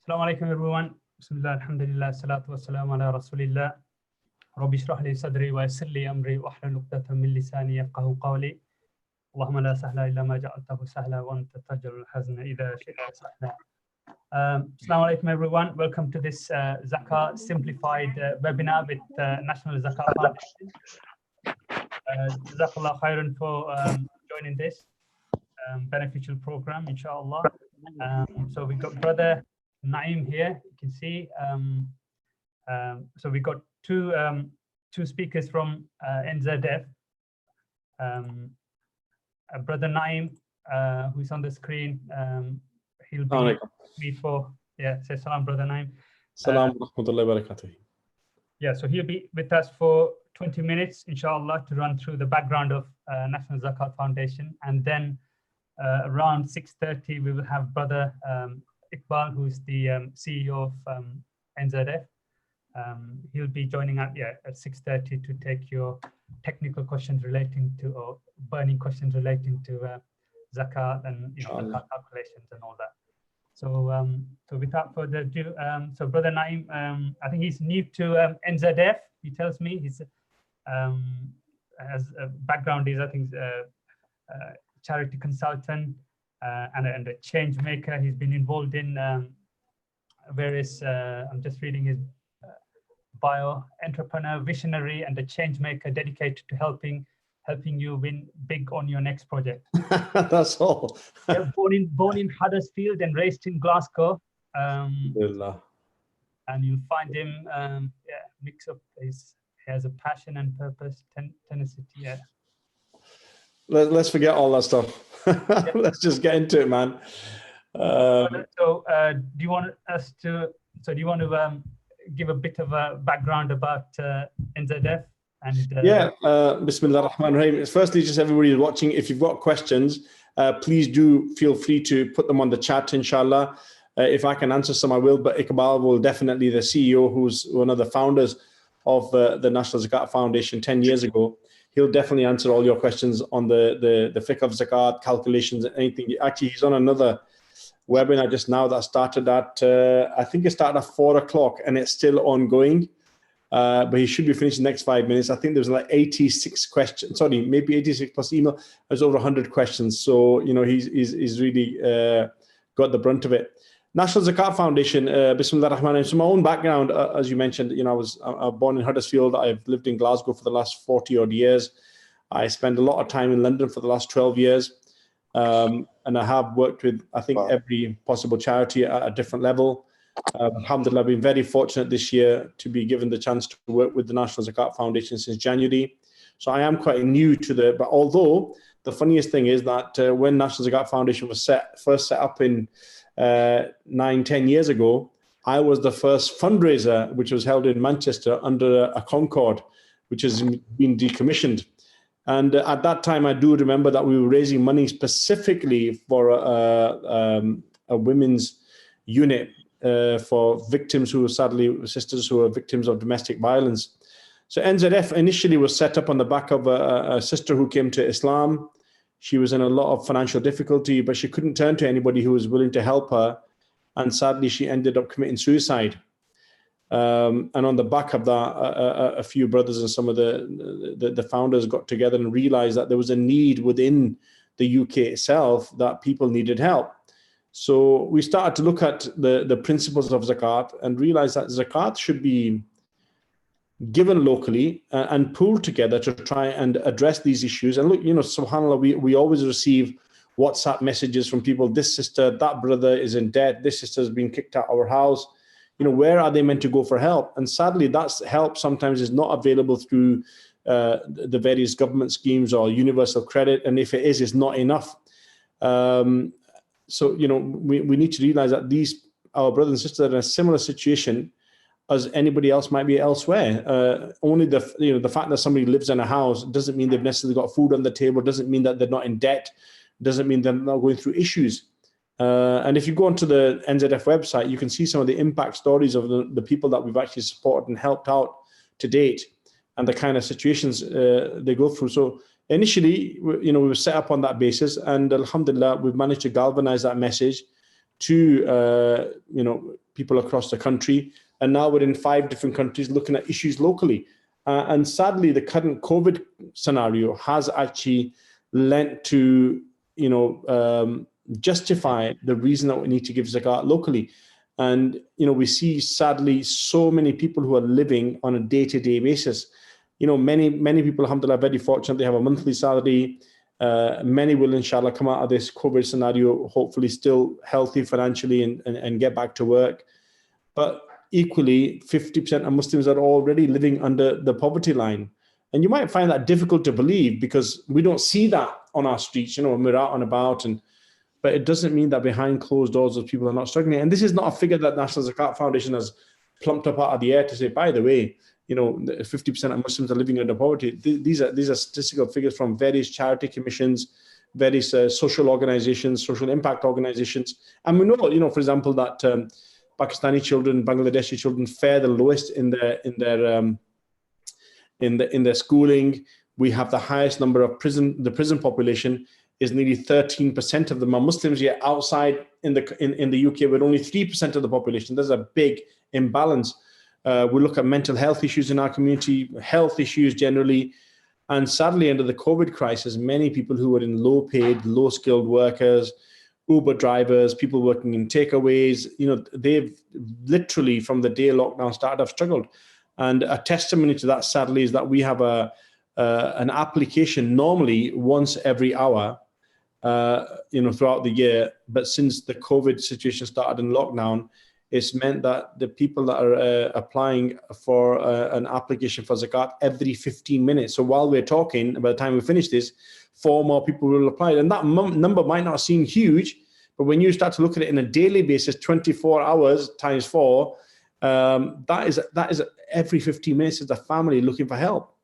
Assalamu alaikum everyone. Bismillah, alhamdulillah, salatu wassalamu ala rasulillah. Rabbi shrah li sadri wa yassir li amri wa ahlul uqdatan min lisani yafqahu qawli. Allahumma la sahla illa ma ja'altahu sahla wa anta taj'alul hazna idha shi'ta sahla. Assalamu alaikum everyone. Welcome to this Zakah Simplified webinar with National Zakah Foundation. Jazakallah khairan for joining this beneficial program, inshallah. So we got brother Naeem here, you can see. So we got two speakers from NZF. Brother Naeem, who's on the screen, he'll be before. Yeah, say salam, brother Naeem. Salam rahmatullahi wa barakatuh. Yeah, so he'll be with us for 20 minutes, inshallah, to run through the background of National Zakat Foundation, and then around 6:30 we will have brother Iqbal, who is the CEO of NZF. He'll be joining up at 6:30 to take your technical questions relating to, or burning questions relating to zakat and zakat calculations and all that. So so without further ado, so brother Naeem, I think he's new to NZF. He tells me he's has a background is, I think, charity consultant and a change maker. He's been involved in various, I'm just reading his bio, entrepreneur, visionary, and a change maker dedicated to helping you win big on your next project. That's all. Yeah, born in Huddersfield and raised in Glasgow. And you'll find him, mix up his. He has a passion and purpose, tenacity. Yeah. Let's forget all that stuff. Let's just get into it, man. So, do you want us to? So, do you want to give a bit of a background about NZF? And Bismillah ar-Rahman ar-Rahim. Firstly, just everybody who's watching, if you've got questions, please do feel free to put them on the chat, inshallah. If I can answer some, I will. But Iqbal will definitely, the CEO, who's one of the founders of the National Zakat Foundation 10 years ago, he'll definitely answer all your questions on the fiqh of zakat, calculations, anything. Actually, he's on another webinar just now that started at, I think it started at 4 o'clock and it's still ongoing. But he should be finished in the next 5 minutes. I think there's like 86 questions, sorry, maybe 86 plus email. There's over 100 questions. So, you know, he's really got the brunt of it. National Zakat Foundation, Bismillah ar-Rahman ar-Rahim. So my own background, as you mentioned, you know, I was born in Huddersfield. I've lived in Glasgow for the last 40 odd years. I spent a lot of time in London for the last 12 years. And I have worked with, I think, every possible charity at a different level. Alhamdulillah, I've been very fortunate this year to be given the chance to work with the National Zakat Foundation since January. So I am quite new to but although the funniest thing is that when National Zakat Foundation was first set up in 9-10 years ago, I was the first fundraiser which was held in Manchester under a Concorde, which has been decommissioned. And at that time, I do remember that we were raising money specifically for a women's unit for victims who were sadly sisters who were victims of domestic violence. So NZF initially was set up on the back of a sister who came to Islam. She was in a lot of financial difficulty, but she couldn't turn to anybody who was willing to help her. And sadly, she ended up committing suicide. And on the back of that, a few brothers and some of the founders got together and realized that there was a need within the UK itself that people needed help. So we started to look at the principles of zakat and realized that zakat should be given locally and pooled together to try and address these issues. And look, you know, subhanAllah, we always receive WhatsApp messages from people, this sister, that brother is in debt, this sister has been kicked out of our house. You know, where are they meant to go for help? And sadly, that's help sometimes is not available through the various government schemes or universal credit. And if it is, it's not enough. So, you know, we need to realize that our brothers and sisters are in a similar situation as anybody else might be elsewhere. Only the fact that somebody lives in a house doesn't mean they've necessarily got food on the table, doesn't mean that they're not in debt, doesn't mean they're not going through issues. And if you go onto the NZF website, you can see some of the impact stories of the people that we've actually supported and helped out to date and the kind of situations they go through. So initially, you know, we were set up on that basis, and alhamdulillah, we've managed to galvanize that message to people across the country, and now we're in 5 different countries looking at issues locally. And sadly, the current COVID scenario has actually lent to justify the reason that we need to give zakat locally. And we see sadly so many people who are living on a day-to-day basis. Many people, alhamdulillah, are very fortunate. They have a monthly salary. Many will, inshallah, come out of this COVID scenario hopefully still healthy financially and get back to work. But equally, 50% of Muslims are already living under the poverty line. And you might find that difficult to believe because we don't see that on our streets, when we're out and about. But it doesn't mean that behind closed doors, those people are not struggling. And this is not a figure that National Zakat Foundation has plumped up out of the air to say, by the way, 50% of Muslims are living under poverty. These are statistical figures from various charity commissions, various social organizations, social impact organizations. And we know, for example, that Pakistani children, Bangladeshi children fare the lowest in their schooling. We have the highest number of the prison population is nearly 13% of them are Muslims, yet outside in the UK, we're only 3% of the population. There's a big imbalance. We look at mental health issues in our community, health issues generally. And sadly, under the COVID crisis, many people who were in low-paid, low-skilled workers, Uber drivers, people working in takeaways, they've literally, from the day lockdown started, have struggled. And a testimony to that, sadly, is that we have an application normally once every hour, throughout the year. But since the COVID situation started in lockdown, it's meant that the people that are applying for an application for zakat every 15 minutes. So while we're talking, by the time we finish this, 4 more people will apply. And that number might not seem huge, but when you start to look at it in a daily basis, 24 hours times 4, that is every 15 minutes is a family looking for help.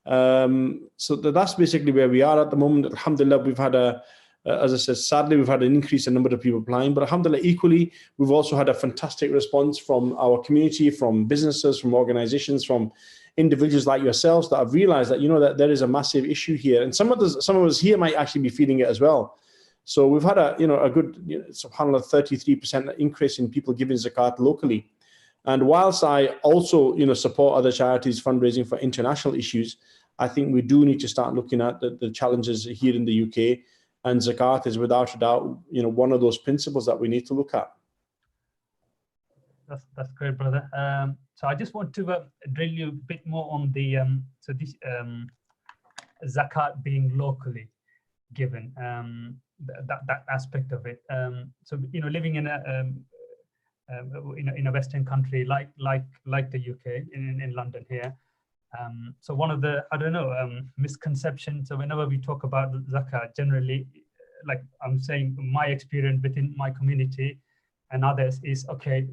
So that's basically where we are at the moment. Alhamdulillah, we've had as I said, sadly, we've had an increase in number of people applying, but alhamdulillah, equally, we've also had a fantastic response from our community, from businesses, from organizations, from individuals like yourselves that have realized that, that there is a massive issue here. And some of us here might actually be feeling it as well. So we've had a good, subhanAllah, 33% increase in people giving zakat locally. And whilst I also, support other charities fundraising for international issues, I think we do need to start looking at the challenges here in the UK. And zakat is without a doubt, one of those principles that we need to look at. That's great, brother. So I just want to drill you a bit more on the zakat being locally given, that aspect of it. So living in a Western country like the UK, in London here. So one of the, misconceptions, so whenever we talk about zakat, generally, like I'm saying, my experience within my community and others is, okay,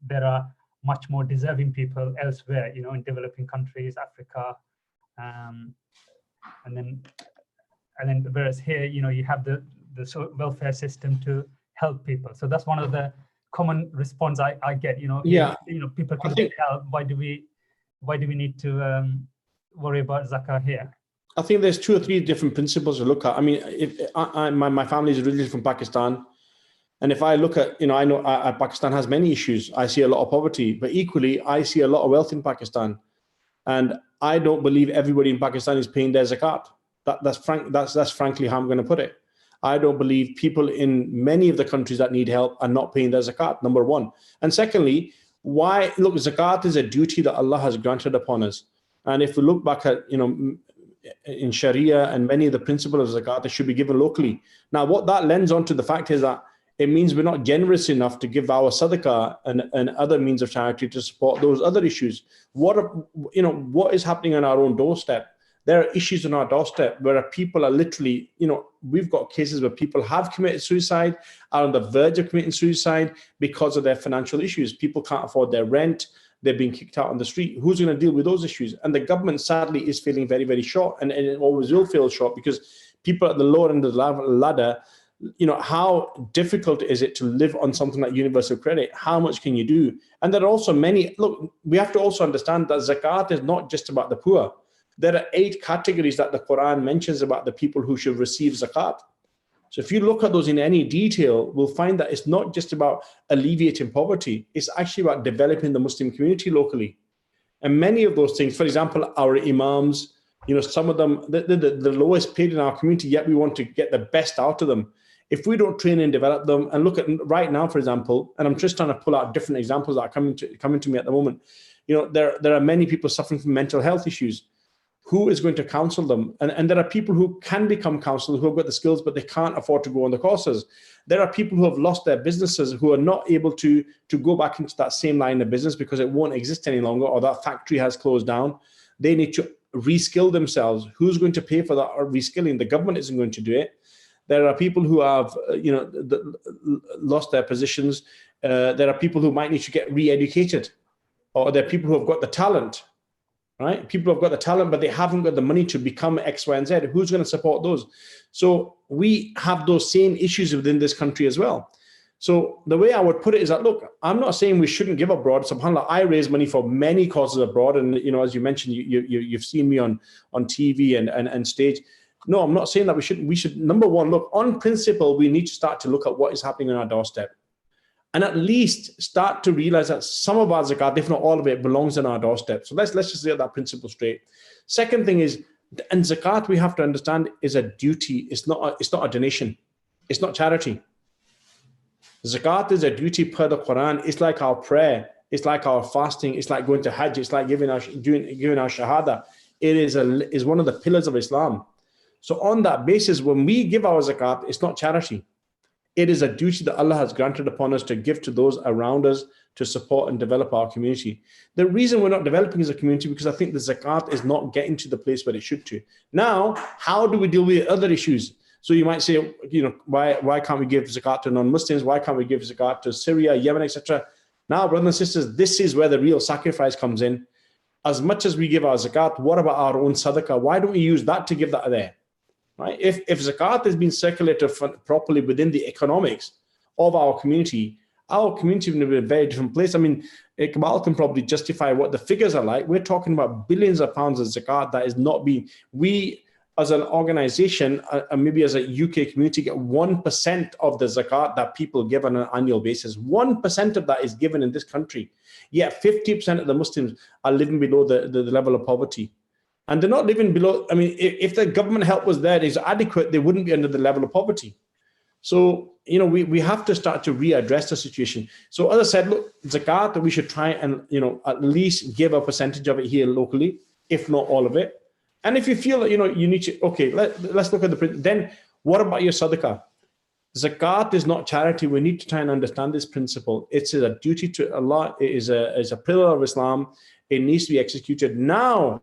there are much more deserving people elsewhere, in developing countries, Africa, and then whereas here, you have the welfare system to help people. So that's one of the common response I get, people can get help. Why do we need to worry about zakah here? I think there's 2 or 3 different principles to look at. I mean, if my family is originally from Pakistan, and if I look at, I know Pakistan has many issues. I see a lot of poverty, but equally, I see a lot of wealth in Pakistan, and I don't believe everybody in Pakistan is paying their zakat. That's frankly how I'm going to put it. I don't believe people in many of the countries that need help are not paying their zakat, number one. And secondly, zakat is a duty that Allah has granted upon us. And if we look back at, in Sharia and many of the principles of zakat, they should be given locally. Now, what that lends on to the fact is that it means we're not generous enough to give our sadaqah and other means of charity to support those other issues. What is happening on our own doorstep? There are issues on our doorstep where people are literally, we've got cases where people have committed suicide, are on the verge of committing suicide because of their financial issues. People can't afford their rent. They're being kicked out on the street. Who's going to deal with those issues? And the government, sadly, is feeling very, very short, and it always will feel short because people at the lower end of the ladder, how difficult is it to live on something like universal credit? How much can you do? And there are also many, we have to also understand that zakat is not just about the poor. There are 8 categories that the Quran mentions about the people who should receive zakat. So if you look at those in any detail, we'll find that it's not just about alleviating poverty, it's actually about developing the Muslim community locally. And many of those things, for example, our imams, some of them, the lowest paid in our community, yet we want to get the best out of them. If we don't train and develop them, and look at right now, for example, and I'm just trying to pull out different examples that are coming to me at the moment. There are many people suffering from mental health issues. Who is going to counsel them? And there are people who can become counselors who have got the skills, but they can't afford to go on the courses. There are people who have lost their businesses who are not able to go back into that same line of business because it won't exist any longer, or that factory has closed down. They need to reskill themselves. Who's going to pay for that reskilling? The government isn't going to do it. There are people who have lost their positions. There are people who might need to get re-educated, or there are people who have got the talent. Right? People have got the talent, but they haven't got the money to become X, Y, and Z. Who's going to support those? So we have those same issues within this country as well. So the way I would put it is that, look, I'm not saying we shouldn't give abroad. SubhanAllah, I raise money for many causes abroad. And, as you mentioned, you've seen me on TV and stage. No, I'm not saying that we shouldn't. We should, number one, look, on principle, we need to start to look at what is happening on our doorstep. And at least start to realize that some of our zakat, if not all of it, belongs on our doorstep. So let's just get that principle straight. Second thing is, and zakat, we have to understand, is a duty. It's not a donation. It's not charity. Zakat is a duty per the Quran. It's like our prayer. It's like our fasting. It's like going to Hajj. It's like giving our shahada. It is one of the pillars of Islam. So on that basis, when we give our zakat, it's not charity. It is a duty that Allah has granted upon us to give to those around us to support and develop our community. The reason we're not developing as a community, because I think the zakat is not getting to the place where it should to. Now, how do we deal with other issues? So you might say, why can't we give zakat to non-Muslims? Why can't we give zakat to Syria, Yemen, etc.? Now, brothers and sisters, this is where the real sacrifice comes in. As much as we give our zakat, what about our own sadaqah? Why don't we use that to give that there? Right? If zakat has been circulated properly within the economics of our community will be a very different place. I mean, Iqbal can probably justify what the figures are like. We're talking about billions of pounds of zakat that is not being, we as an organization, maybe as a UK community, get 1% of the zakat that people give on an annual basis. 1% of that is given in this country. Yet 50% of the Muslims are living below the level of poverty. And they're not living below, I mean, if the government help was there, is adequate, they wouldn't be under the level of poverty. So, we have to start to readdress the situation. So as I said, look, zakat, we should try and, at least give a percentage of it here locally, if not all of it. And if you feel that, you need to, okay, let's look at then what about your sadaqah? Zakat is not charity. We need to try and understand this principle. It's a duty to Allah. It is a pillar of Islam. It needs to be executed. Now,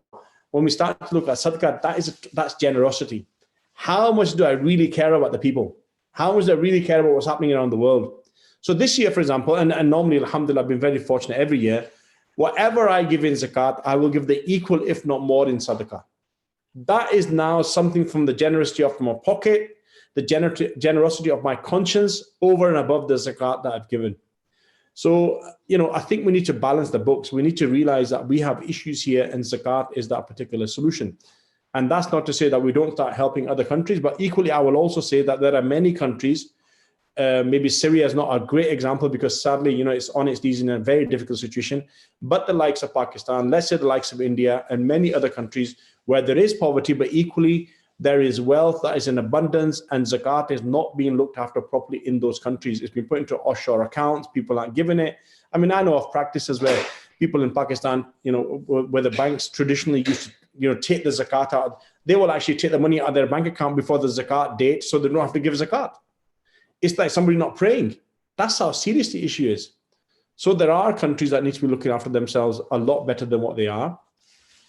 when we start to look at sadaqah, that's generosity. How much do I really care about the people? How much do I really care about what's happening around the world? So this year, for example, and normally, alhamdulillah, I've been very fortunate every year, whatever I give in zakat, I will give the equal, if not more, in sadaqah. That is now something from the generosity of my pocket, the generosity of my conscience, over and above the zakat that I've given. So, I think we need to balance the books. We need to realize that we have issues here, and zakat is that particular solution. And that's not to say that we don't start helping other countries, but equally, I will also say that there are many countries, maybe Syria is not a great example because sadly, it's on its knees in a very difficult situation, but the likes of Pakistan, let's say the likes of India and many other countries where there is poverty, but equally there is wealth that is in abundance, and zakat is not being looked after properly in those countries. It's been put into offshore accounts. People aren't giving it. I mean, I know of practices where people in Pakistan, where the banks traditionally used to, take the zakat out, they will actually take the money out of their bank account before the zakat date so they don't have to give zakat. It's like somebody not praying. That's how serious the issue is. So there are countries that need to be looking after themselves a lot better than what they are.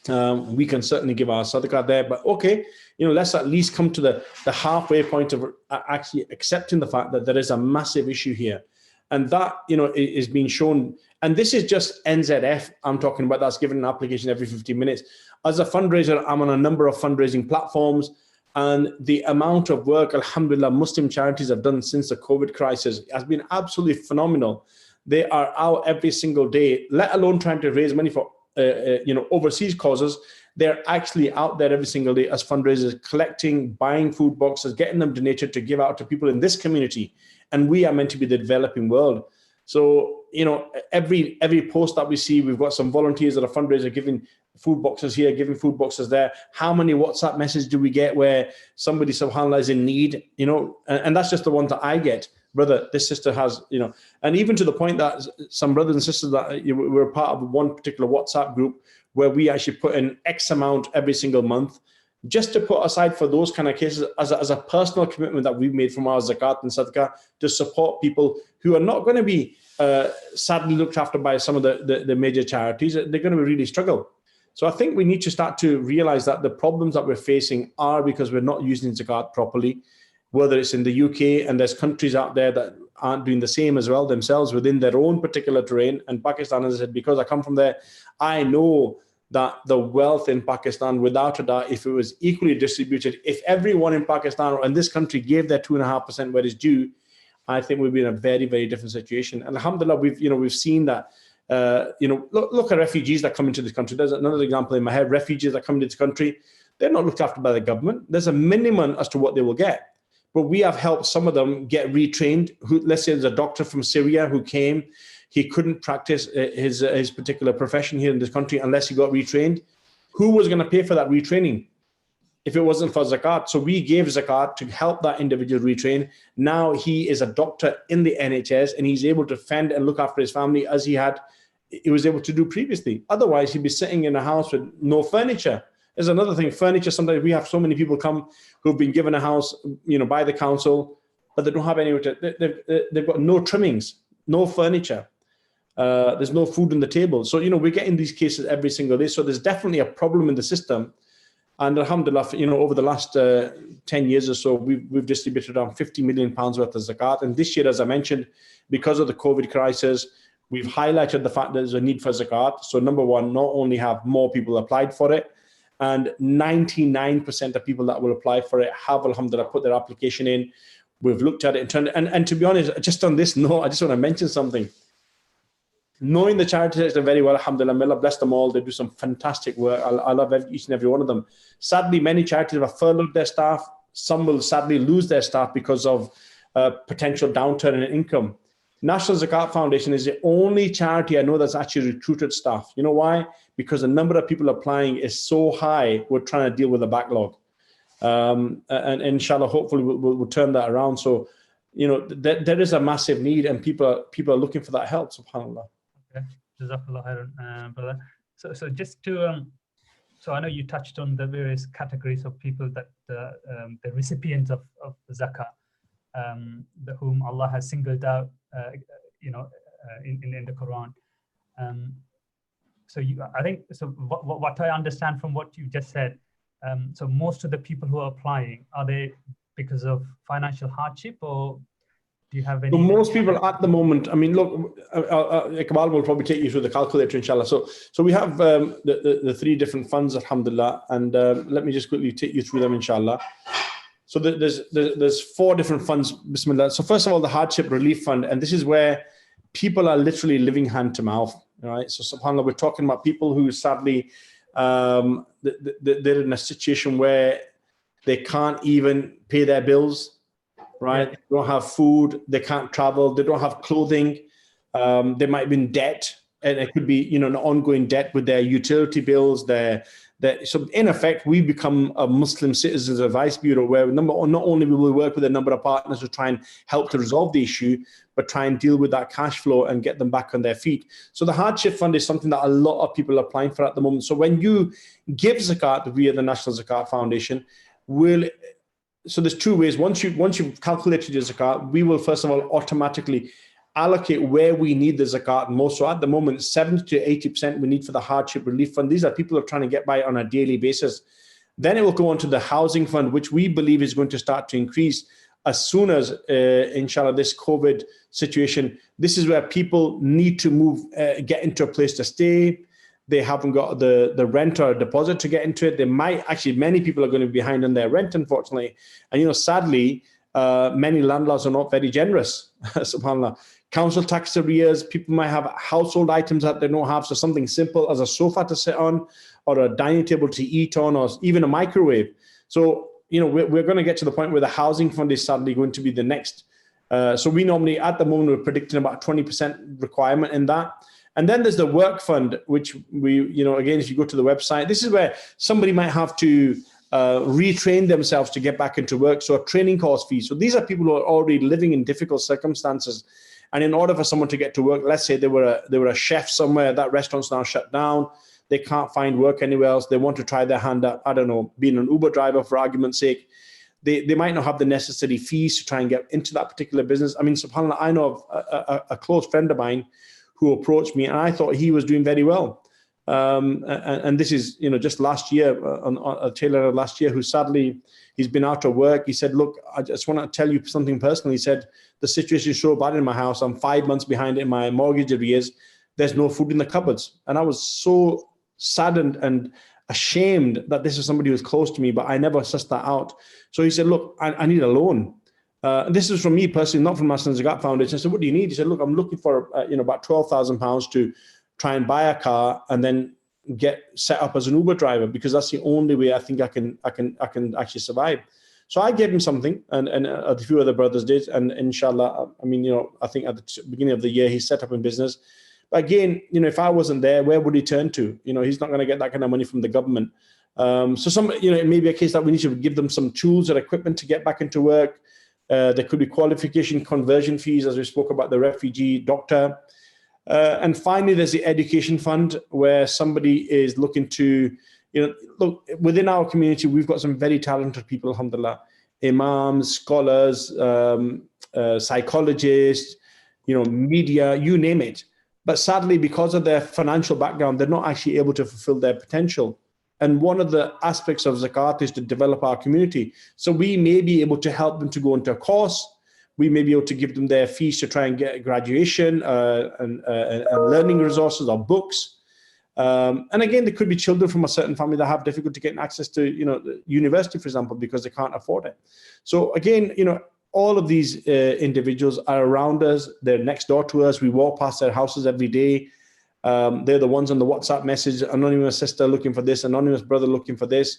We can certainly give our sadaqah there, but okay, let's at least come to the halfway point of actually accepting the fact that there is a massive issue here. And that, is being shown. And this is just NZF I'm talking about, that's given an application every 15 minutes. As a fundraiser, I'm on a number of fundraising platforms, and the amount of work, alhamdulillah, Muslim charities have done since the COVID crisis has been absolutely phenomenal. They are out every single day, let alone trying to raise money for overseas causes. They're actually out there every single day as fundraisers, collecting, buying food boxes, getting them donated to give out to people in this community. And we are meant to be the developing world. So, you know, every post that we see, we've got some volunteers that are fundraiser giving food boxes here, giving food boxes there. How many WhatsApp messages do we get where somebody, subhanAllah, is in need, you know? And that's just the one that I get. Brother, this sister has, you know, and even to the point that some brothers and sisters that we're part of one particular WhatsApp group where we actually put in X amount every single month just to put aside for those kind of cases as a personal commitment that we've made from our zakat and sadaqah to support people who are not going to be sadly looked after by some of the major charities. They're going to really struggle. So I think we need to start to realize that the problems that we're facing are because we're not using zakat properly, whether it's in the UK, and there's countries out there that aren't doing the same as well themselves within their own particular terrain. And Pakistan, as I said, because I come from there, I know that the wealth in Pakistan, without a doubt, if it was equally distributed, if everyone in Pakistan or in this country gave their 2.5% where it's due, I think we'd be in a very, very different situation. And alhamdulillah, we've seen that. Look at refugees that come into this country. There's another example in my head. Refugees that come into this country, they're not looked after by the government. There's a minimum as to what they will get. But we have helped some of them get retrained. Let's say there's a doctor from Syria who came. He couldn't practice his particular profession here in this country unless he got retrained. Who was going to pay for that retraining if it wasn't for zakat? So we gave zakat to help that individual retrain. Now he is a doctor in the NHS and he's able to fend and look after his family as he was able to do previously. Otherwise, he'd be sitting in a house with no furniture. There's another thing, furniture. Sometimes we have so many people come who've been given a house, by the council, but they don't have anywhere to, they've got no trimmings, no furniture. There's no food on the table. So, we're getting these cases every single day. So there's definitely a problem in the system. And alhamdulillah, over the last 10 years or so, we've distributed around 50 million pounds worth of zakat. And this year, as I mentioned, because of the COVID crisis, we've highlighted the fact that there's a need for zakat. So number one, not only have more people applied for it, and 99% of people that will apply for it have, alhamdulillah, put their application in. We've looked at it and to be honest, just on this note, I just want to mention something. Knowing the charity sector very well, alhamdulillah, may Allah bless them all. They do some fantastic work. I love each and every one of them. Sadly, many charities have furloughed their staff. Some will sadly lose their staff because of potential downturn in income. National Zakat Foundation is the only charity I know that's actually recruited staff. You know why? Because the number of people applying is so high, we're trying to deal with the backlog. And inshallah, hopefully we'll turn that around. So, there is a massive need and people are looking for that help, subhanAllah. Okay, Jazakallah khairan, brother. So just to, so I know you touched on the various categories of people that the recipients of the zakah, whom Allah has singled out, in the Quran. I think what I understand from what you just said. So most of the people who are applying, are they because of financial hardship, or do you have any? So most people at the moment, I mean, look, Iqbal will probably take you through the calculator, inshallah. So we have the three different funds, alhamdulillah, and let me just quickly take you through them, inshallah. So there's four different funds, bismillah. So first of all, the Hardship Relief Fund, and this is where people are literally living hand to mouth, right? So subhanAllah, we're talking about people who sadly, they're in a situation where they can't even pay their bills, right? They don't have food, they can't travel, they don't have clothing, they might be in debt, and it could be, an ongoing debt with their utility bills, so in effect, we become a Muslim Citizens Advice Bureau where not only will we work with a number of partners to try and help to resolve the issue, but try and deal with that cash flow and get them back on their feet. So the Hardship Fund is something that a lot of people are applying for at the moment. So when you give zakat via the National Zakat Foundation, so there's two ways. Once you've calculated your zakat, we will first of all automatically allocate where we need the zakat most. So at the moment, 70 to 80% we need for the Hardship Relief Fund. These are people who are trying to get by on a daily basis. Then it will go on to the Housing Fund, which we believe is going to start to increase as soon as, inshallah, this COVID situation. This is where people need to move, get into a place to stay. They haven't got the rent or deposit to get into it. Many people are going to be behind on their rent, unfortunately. And, sadly, many landlords are not very generous, subhanAllah. Council tax arrears, people might have household items that they don't have. So something simple as a sofa to sit on or a dining table to eat on, or even a microwave. So, we're going to get to the point where the housing fund is sadly going to be the next. So we normally, at the moment, we're predicting about 20% requirement in that. And then there's the work fund, which we, again, if you go to the website, this is where somebody might have to retrain themselves to get back into work. So a training course fee. So these are people who are already living in difficult circumstances. And in order for someone to get to work, let's say they were a chef somewhere, that restaurant's now shut down. They can't find work anywhere else. They want to try their hand at, I don't know, being an Uber driver for argument's sake. They might not have the necessary fees to try and get into that particular business. I mean, subhanAllah, I know of a close friend of mine who approached me, and I thought he was doing very well. And this is, just last year, on a tailor of last year, who sadly, he's been out of work. He said, look, I just want to tell you something personally. He said, the situation is so bad in my house. I'm 5 months behind in my mortgage arrears. There's no food in the cupboards. And I was so saddened and ashamed that this is somebody who's close to me, but I never sussed that out. So he said, look, I need a loan. This is from me personally, not from National Zakat Foundation. I said, what do you need? He said, look, I'm looking for, about £12,000 to try and buy a car and then get set up as an Uber driver, because that's the only way I think I can actually survive. So I gave him something, and a few other brothers did. And inshallah, I mean, I think at the beginning of the year, he set up in business. But again, if I wasn't there, where would he turn to? He's not going to get that kind of money from the government. So it may be a case that we need to give them some tools or equipment to get back into work. There could be qualification conversion fees, as we spoke about the refugee doctor. And finally, there's the education fund, where somebody is looking to, look, within our community, we've got some very talented people, alhamdulillah, imams, scholars, psychologists, media, you name it. But sadly, because of their financial background, they're not actually able to fulfill their potential. And one of the aspects of zakat is to develop our community. So we may be able to help them to go into a course. We may be able to give them their fees to try and get graduation and learning resources or books. And again, there could be children from a certain family that have difficulty getting access to, university, for example, because they can't afford it. So again, all of these individuals are around us. They're next door to us. We walk past their houses every day. They're the ones on the WhatsApp message, anonymous sister looking for this, anonymous brother looking for this.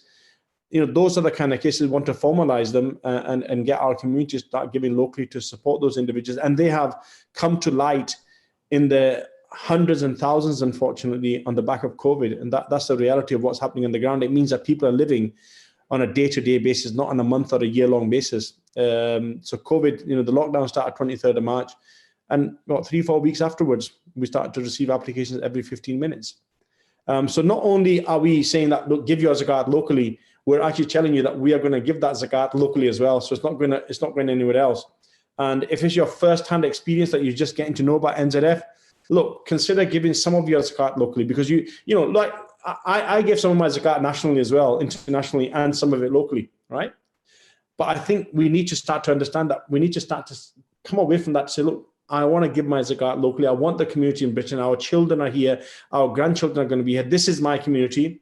Those are the kind of cases we want to formalize them and get our community to start giving locally to support those individuals. And they have come to light in the hundreds and thousands, unfortunately, on the back of COVID. And that's the reality of what's happening on the ground. It means that people are living on a day-to-day basis, not on a month or a year-long basis. So COVID, the lockdown started 23rd of March. And about 3-4 weeks afterwards, we started to receive applications every 15 minutes. So not only are we saying that, look, give your zakat locally, we're actually telling you that we are going to give that zakat locally as well. So it's not going anywhere else. And if it's your first-hand experience that you're just getting to know about NZF, look, consider giving some of your zakat locally, because like I give some of my zakat nationally as well, internationally, and some of it locally, right? But I think we need to start to understand that we need to start to come away from that to say, look, I want to give my zakat locally. I want the community in Britain. Our children are here. Our grandchildren are going to be here. This is my community.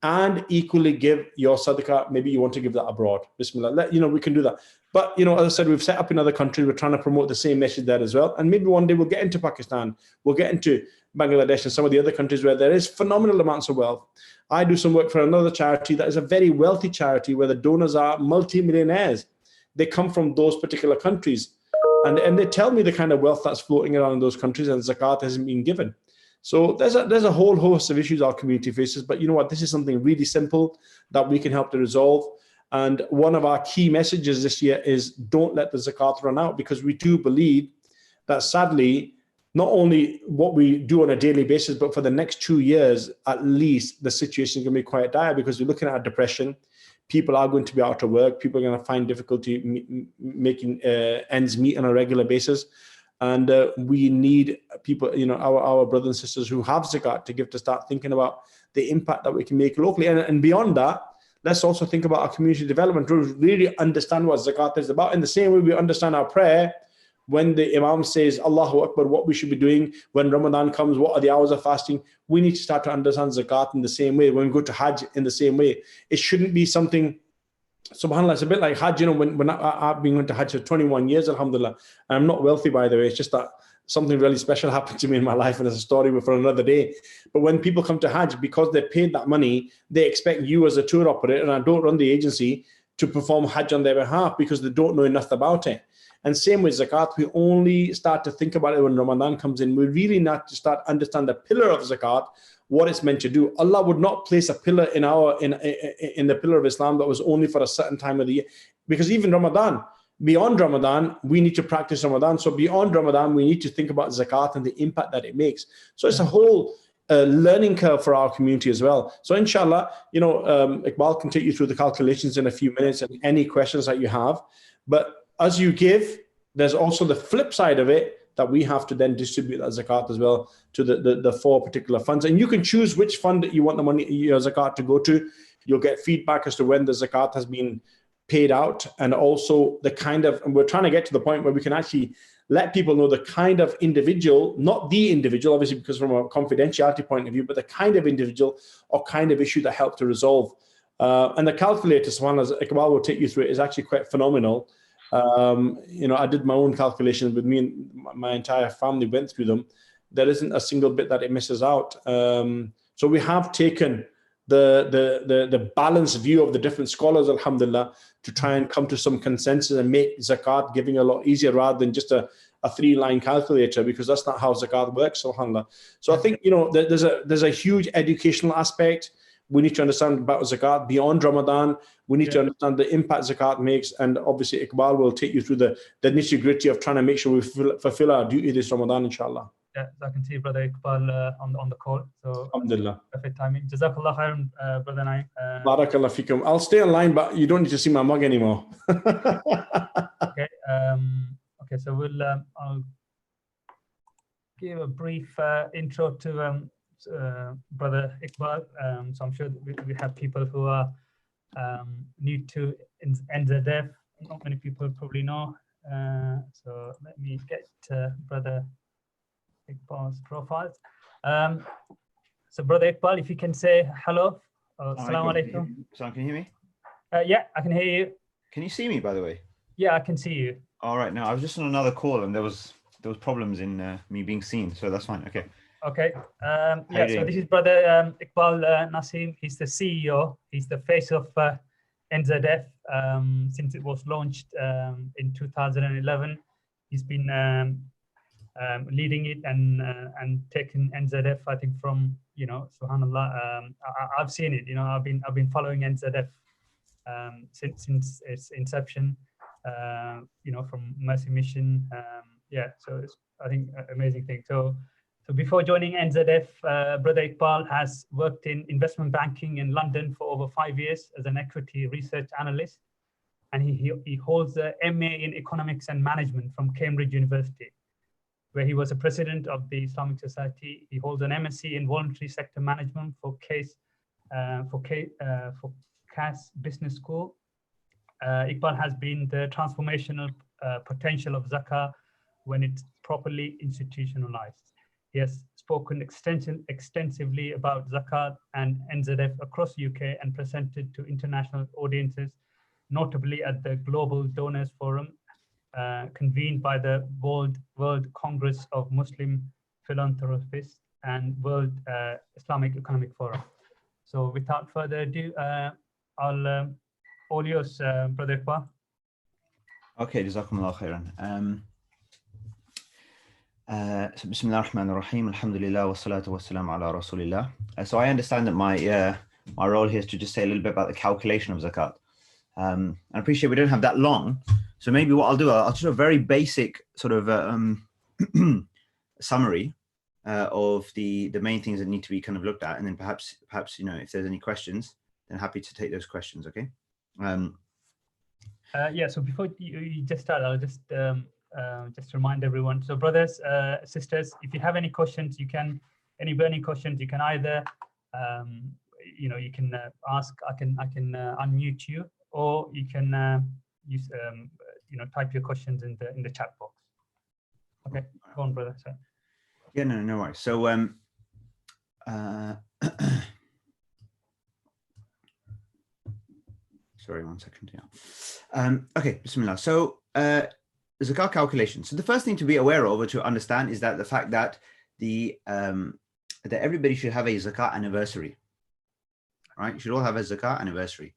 And equally give your sadaqah. Maybe you want to give that abroad. Bismillah. We can do that. But, as I said, we've set up in other countries. We're trying to promote the same message there as well. And maybe one day we'll get into Pakistan. We'll get into Bangladesh and some of the other countries where there is phenomenal amounts of wealth. I do some work for another charity that is a very wealthy charity where the donors are multi-millionaires. They come from those particular countries. And they tell me the kind of wealth that's floating around in those countries, and zakat hasn't been given. So there's a whole host of issues our community faces. But you know what? This is something really simple that we can help to resolve. And one of our key messages this year is don't let the zakat run out, because we do believe that sadly, not only what we do on a daily basis, but for the next 2 years, at least, the situation is going to be quite dire, because we're looking at depression. People are going to be out of work. People are going to find difficulty making ends meet on a regular basis. And we need people, our brothers and sisters who have zakat to give, to start thinking about the impact that we can make locally. And beyond that, let's also think about our community development to really understand what zakat is about. In the same way we understand our prayer, when the Imam says, Allahu Akbar, what we should be doing. When Ramadan comes, what are the hours of fasting? We need to start to understand zakat in the same way. When we go to Hajj, in the same way. It shouldn't be something, subhanAllah, it's a bit like Hajj. When I've been going to Hajj for 21 years, alhamdulillah. And I'm not wealthy, by the way. It's just that something really special happened to me in my life, and it's a story for another day. But when people come to Hajj, because they paid that money, they expect you as a tour operator, and I don't run the agency, to perform Hajj on their behalf because they don't know enough about it. And same with Zakat, we only start to think about it when Ramadan comes in. We really need to start understand the pillar of Zakat, what it's meant to do. Allah would not place a pillar in the pillar of Islam that was only for a certain time of the year. Because even Ramadan, beyond Ramadan, we need to practice Ramadan. So beyond Ramadan, we need to think about Zakat and the impact that it makes. So it's a whole learning curve for our community as well. So inshallah, Iqbal can take you through the calculations in a few minutes and any questions that you have. But as you give, there's also the flip side of it, that we have to then distribute that zakat as well to the 4 particular funds. And you can choose which fund that you want the money, your zakat, to go to. You'll get feedback as to when the zakat has been paid out, and also the kind of, and we're trying to get to the point where we can actually let people know the kind of individual, not the individual, obviously, because from a confidentiality point of view, but the kind of individual or kind of issue that helped to resolve. And the calculator, as Iqbal will take you through it, is actually quite phenomenal. I did my own calculations with me, and my entire family went through them. There isn't a single bit that it misses out. So we have taken the balanced view of the different scholars, alhamdulillah, to try and come to some consensus and make zakat giving a lot easier rather than just a 3-line calculator, because that's not how zakat works, alhamdulillah. So I think, there's a huge educational aspect. We need to understand about zakat beyond Ramadan. We need to understand the impact zakat makes. And obviously, Iqbal will take you through the nitty-gritty of trying to make sure we fulfill our duty this Ramadan, inshallah. Yeah, I can see Brother Iqbal on the call. So alhamdulillah. Perfect timing. Jazakallah khairan, Brother Naeem. Barakallah fikum. I'll stay online, but you don't need to see my mug anymore. Okay. Okay, so I'll give a brief intro to Brother Iqbal. So I'm sure we have people who are new to NZF. Not many people probably know. So let me get Brother Iqbal's profile. So Brother Iqbal, if you can say hello. Assalamu alaikum. So can you hear me? Yeah, I can hear you. Can you see me, by the way? Yeah, I can see you. All right. Now I was just on another call, and there was problems in me being seen, so that's fine. Okay. Okay. Yeah. So this is Brother Iqbal Nasim. He's the CEO. He's the face of NZF since it was launched in 2011. He's been leading it and taking NZF, I think, from subhanallah. I've seen it. I've been following NZF since its inception. From Mercy Mission. Yeah. So it's, I think, an amazing thing. So before joining NZF, Brother Iqbal has worked in investment banking in London for over 5 years as an equity research analyst, and he holds a MA in economics and management from Cambridge University, where he was a president of the Islamic Society. He holds an MSc in voluntary sector management for CAS Business School. Iqbal has been the transformational potential of Zakah when it's properly institutionalized. He has spoken extensively about Zakat and NZF across UK and presented to international audiences, notably at the Global Donors Forum, convened by the World Congress of Muslim Philanthropists and World Islamic Economic Forum. So without further ado, I'll all yours, Brother Iqbal. Okay, Jazakumullah khairan. So Bismillah ar-Rahman ar-Rahim, Alhamdulillah, wa salatu wa salam ala Rasulillah. So I understand that my role here is to just say a little bit about the calculation of zakat. I appreciate we don't have that long, so maybe what I'll do, I'll just do a very basic sort of summary of the main things that need to be kind of looked at, and then perhaps if there's any questions, then happy to take those questions. Okay. Yeah. So before you just start, I'll just remind everyone. So brothers, sisters, if you have any questions, any burning questions, you can either, you can ask. I can unmute you, or you can use, type your questions in the chat box. Okay, go on, brother. Sorry. Yeah, no worries. So sorry, 1 second. Yeah. Okay, Bismillah. So zakat calculation. So the first thing to be aware of or to understand is that the fact that that everybody should have a zakat anniversary, right? You should all have a zakat anniversary.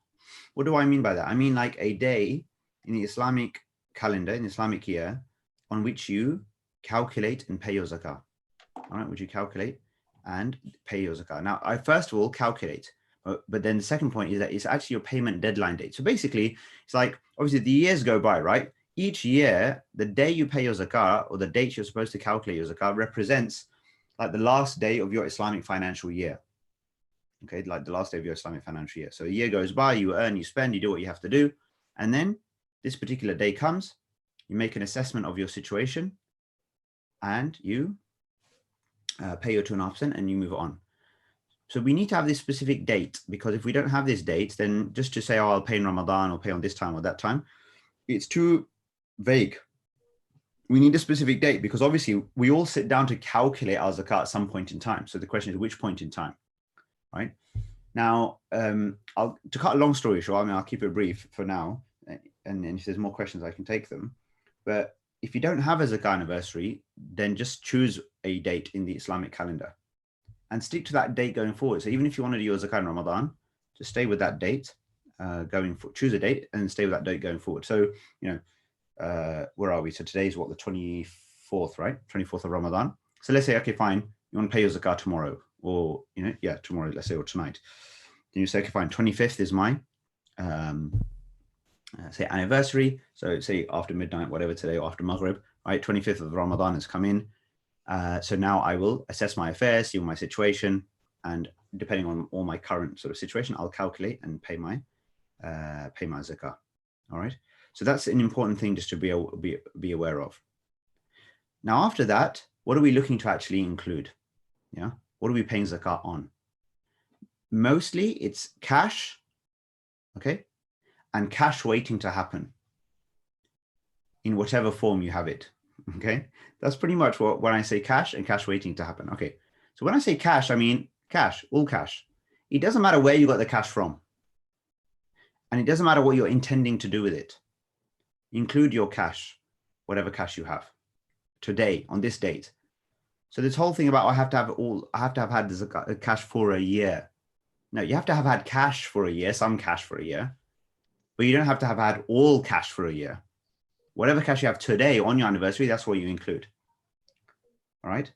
What do I mean by that? I mean like a day in the Islamic calendar, in the Islamic year, on which you calculate and pay your zakah. All right, which you calculate and pay your zakah. Now, I first of all calculate, but then the second point is that it's actually your payment deadline date. So basically, it's like, obviously the years go by, right? Each year, the day you pay your zakah or the date you're supposed to calculate your zakah represents like the last day of your Islamic financial year. Okay, like the last day of your Islamic financial year. So a year goes by, you earn, you spend, you do what you have to do. And then this particular day comes, you make an assessment of your situation and you pay your 2.5% and you move on. So we need to have this specific date, because if we don't have this date, then just to say, oh, I'll pay in Ramadan or pay on this time or that time, it's too vague. We need a specific date, because obviously we all sit down to calculate our zakat at some point in time. So the question is, which point in time, right? Now, to cut a long story short, I mean, I'll keep it brief for now. And if there's more questions, I can take them. But if you don't have a zakat anniversary, then just choose a date in the Islamic calendar and stick to that date going forward. So even if you want to do your zakat in Ramadan, just stay with that date choose a date and stay with that date going forward. So, you know, where are we? So today's what, the 24th, right? 24th of Ramadan. So let's say, okay, fine, you want to pay your zakat tomorrow, or, you know, yeah, tomorrow, let's say, or tonight. Then you say, okay, fine, 25th is my, say, anniversary. So say after midnight, whatever today, or after Maghrib, right? 25th of Ramadan has come in. So now I will assess my affairs, see my situation, and depending on all my current sort of situation, I'll calculate and pay my zakah. All right. So that's an important thing just to be aware of. Now, after that, what are we looking to actually include? Yeah. What are we paying zakah on? Mostly it's cash. Okay. And cash waiting to happen in whatever form you have it. Okay. That's pretty much what, when I say cash and cash waiting to happen. Okay. So when I say cash, I mean cash, all cash. It doesn't matter where you got the cash from. And it doesn't matter what you're intending to do with it. Include your cash, whatever cash you have today on this date. So this whole thing about I have to have had this cash for a year. No, you have to have had cash for a year, some cash for a year, but you don't have to have had all cash for a year. Whatever cash you have today on your anniversary, that's what you include. All right.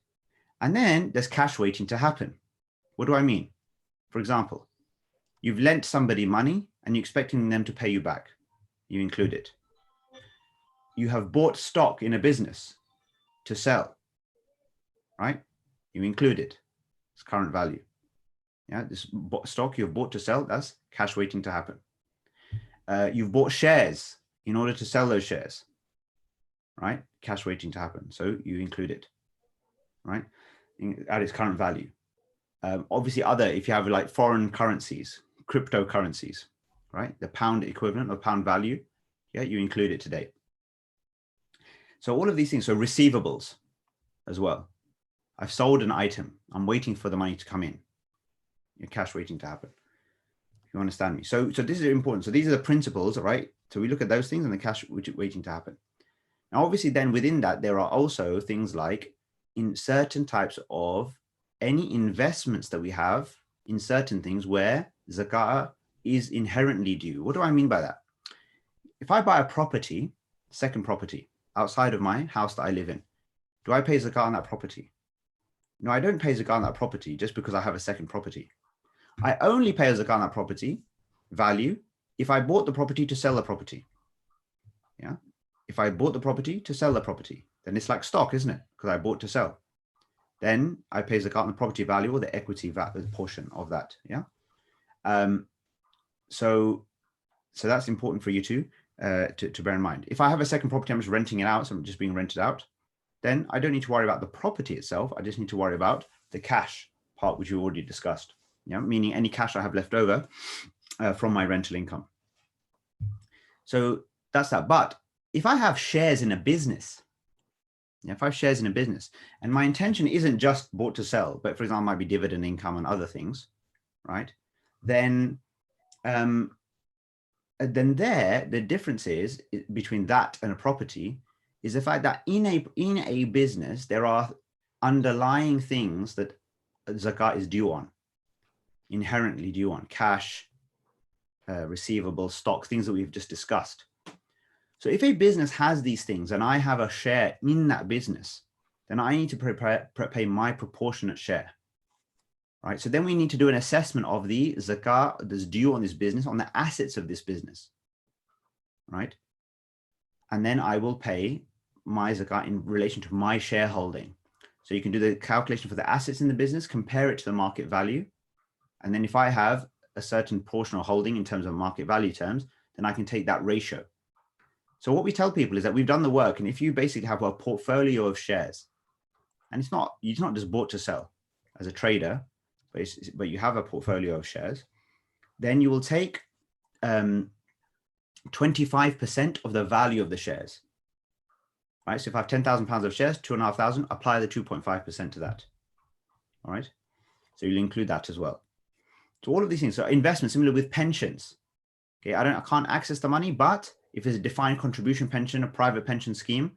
And then there's cash waiting to happen. What do I mean? For example, you've lent somebody money and you're expecting them to pay you back. You include it. You have bought stock in a business to sell, right? You include it. It's current value. Yeah, this stock you've bought to sell, that's cash waiting to happen. You've bought shares in order to sell those shares, right? Cash waiting to happen. So you include it, right? At its current value. Obviously if you have like foreign currencies, cryptocurrencies, right? The pound equivalent or pound value, yeah, you include it today. So all of these things, so receivables as well. I've sold an item. I'm waiting for the money to come in. Your cash waiting to happen. You understand me? So this is important. So these are the principles, right? So we look at those things and the cash waiting to happen. Now, obviously then within that, there are also things like in certain types of any investments that we have in certain things where zakah is inherently due. What do I mean by that? If I buy a property, second property outside of my house that I live in, do I pay zakah on that property? No, I don't pay zakah on that property just because I have a second property. I only pay a zakah on that property value if I bought the property to sell the property. Yeah. If I bought the property to sell the property, then it's like stock, isn't it? Because I bought to sell. Then I pay zakat on the property value or the equity portion of that. Yeah. So that's important for you to bear in mind. If I have a second property, I'm just renting it out, so I'm just being rented out, then I don't need to worry about the property itself. I just need to worry about the cash part, which we already discussed. Yeah, meaning any cash I have left over from my rental income. So that's that. But if I have shares in a business, if I have shares in a business and my intention isn't just bought to sell, but for example, might be dividend income and other things, right? Then the difference is between that and a property is the fact that in a business, there are underlying things that zakat is due on, inherently due on: cash, receivables, stock, things that we've just discussed. So if a business has these things and I have a share in that business, then I need to pay my proportionate share, right? So then we need to do an assessment of the zakat that's due on this business, on the assets of this business, right? And then I will pay my zakat in relation to my shareholding. So you can do the calculation for the assets in the business, compare it to the market value. And then if I have a certain portion of holding in terms of market value terms, then I can take that ratio. So what we tell people is that we've done the work. And if you basically have a portfolio of shares, and it's not just bought to sell as a trader, but you have a portfolio of shares, then you will take 25% of the value of the shares, right? So if I have £10,000 of shares, 2,500, apply the 2.5% to that. All right. So you'll include that as well. So all of these things. So investment, similar with pensions. Okay. I can't access the money, but if it's a defined contribution pension, a private pension scheme,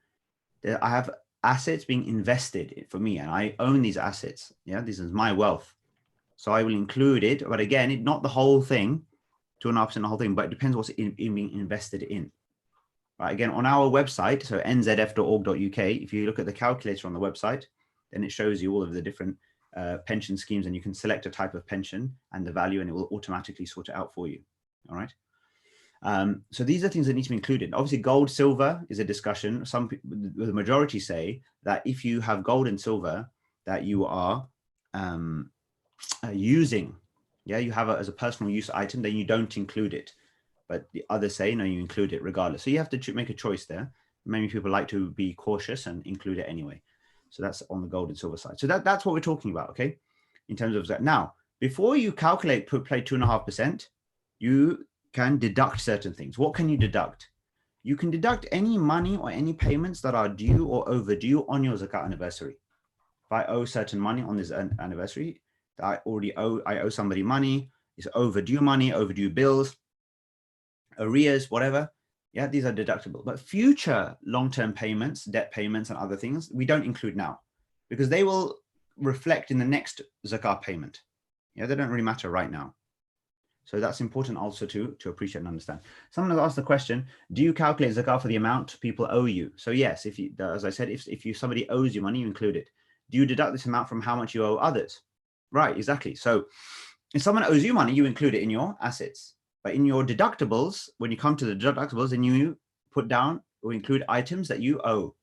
I have assets being invested for me and I own these assets. Yeah. This is my wealth. So I will include it, but again, not the whole thing, 2.5% the whole thing, but it depends what's being invested in. Right, again, on our website, so nzf.org.uk, if you look at the calculator on the website, then it shows you all of the different pension schemes, and you can select a type of pension and the value, and it will automatically sort it out for you. All right. So these are things that need to be included. Obviously, gold, silver is a discussion. Some people, the majority say that if you have gold and silver that you are using, yeah, you have it as a personal use item, then you don't include it. But the others say, no, you include it regardless. So you have to make a choice there. Many people like to be cautious and include it anyway. So that's on the gold and silver side. So that's what we're talking about, okay? In terms of that. Now, before you calculate, play 2.5%, you can deduct certain things. What can you deduct? You can deduct any money or any payments that are due or overdue on your zakat anniversary. If I owe certain money on this anniversary, I owe somebody money, it's overdue money, overdue bills, arrears, whatever. Yeah, these are deductible. But future long-term payments, debt payments and other things, we don't include now because they will reflect in the next zakat payment. Yeah, they don't really matter right now. So that's important also to appreciate and understand. Someone has asked the question, do you calculate zakat for the amount people owe you? So yes, if you, as I said, if somebody owes you money, you include it. Do you deduct this amount from how much you owe others? Right, exactly. So if someone owes you money, you include it in your assets. But in your deductibles, when you come to the deductibles, then you put down or include items that you owe.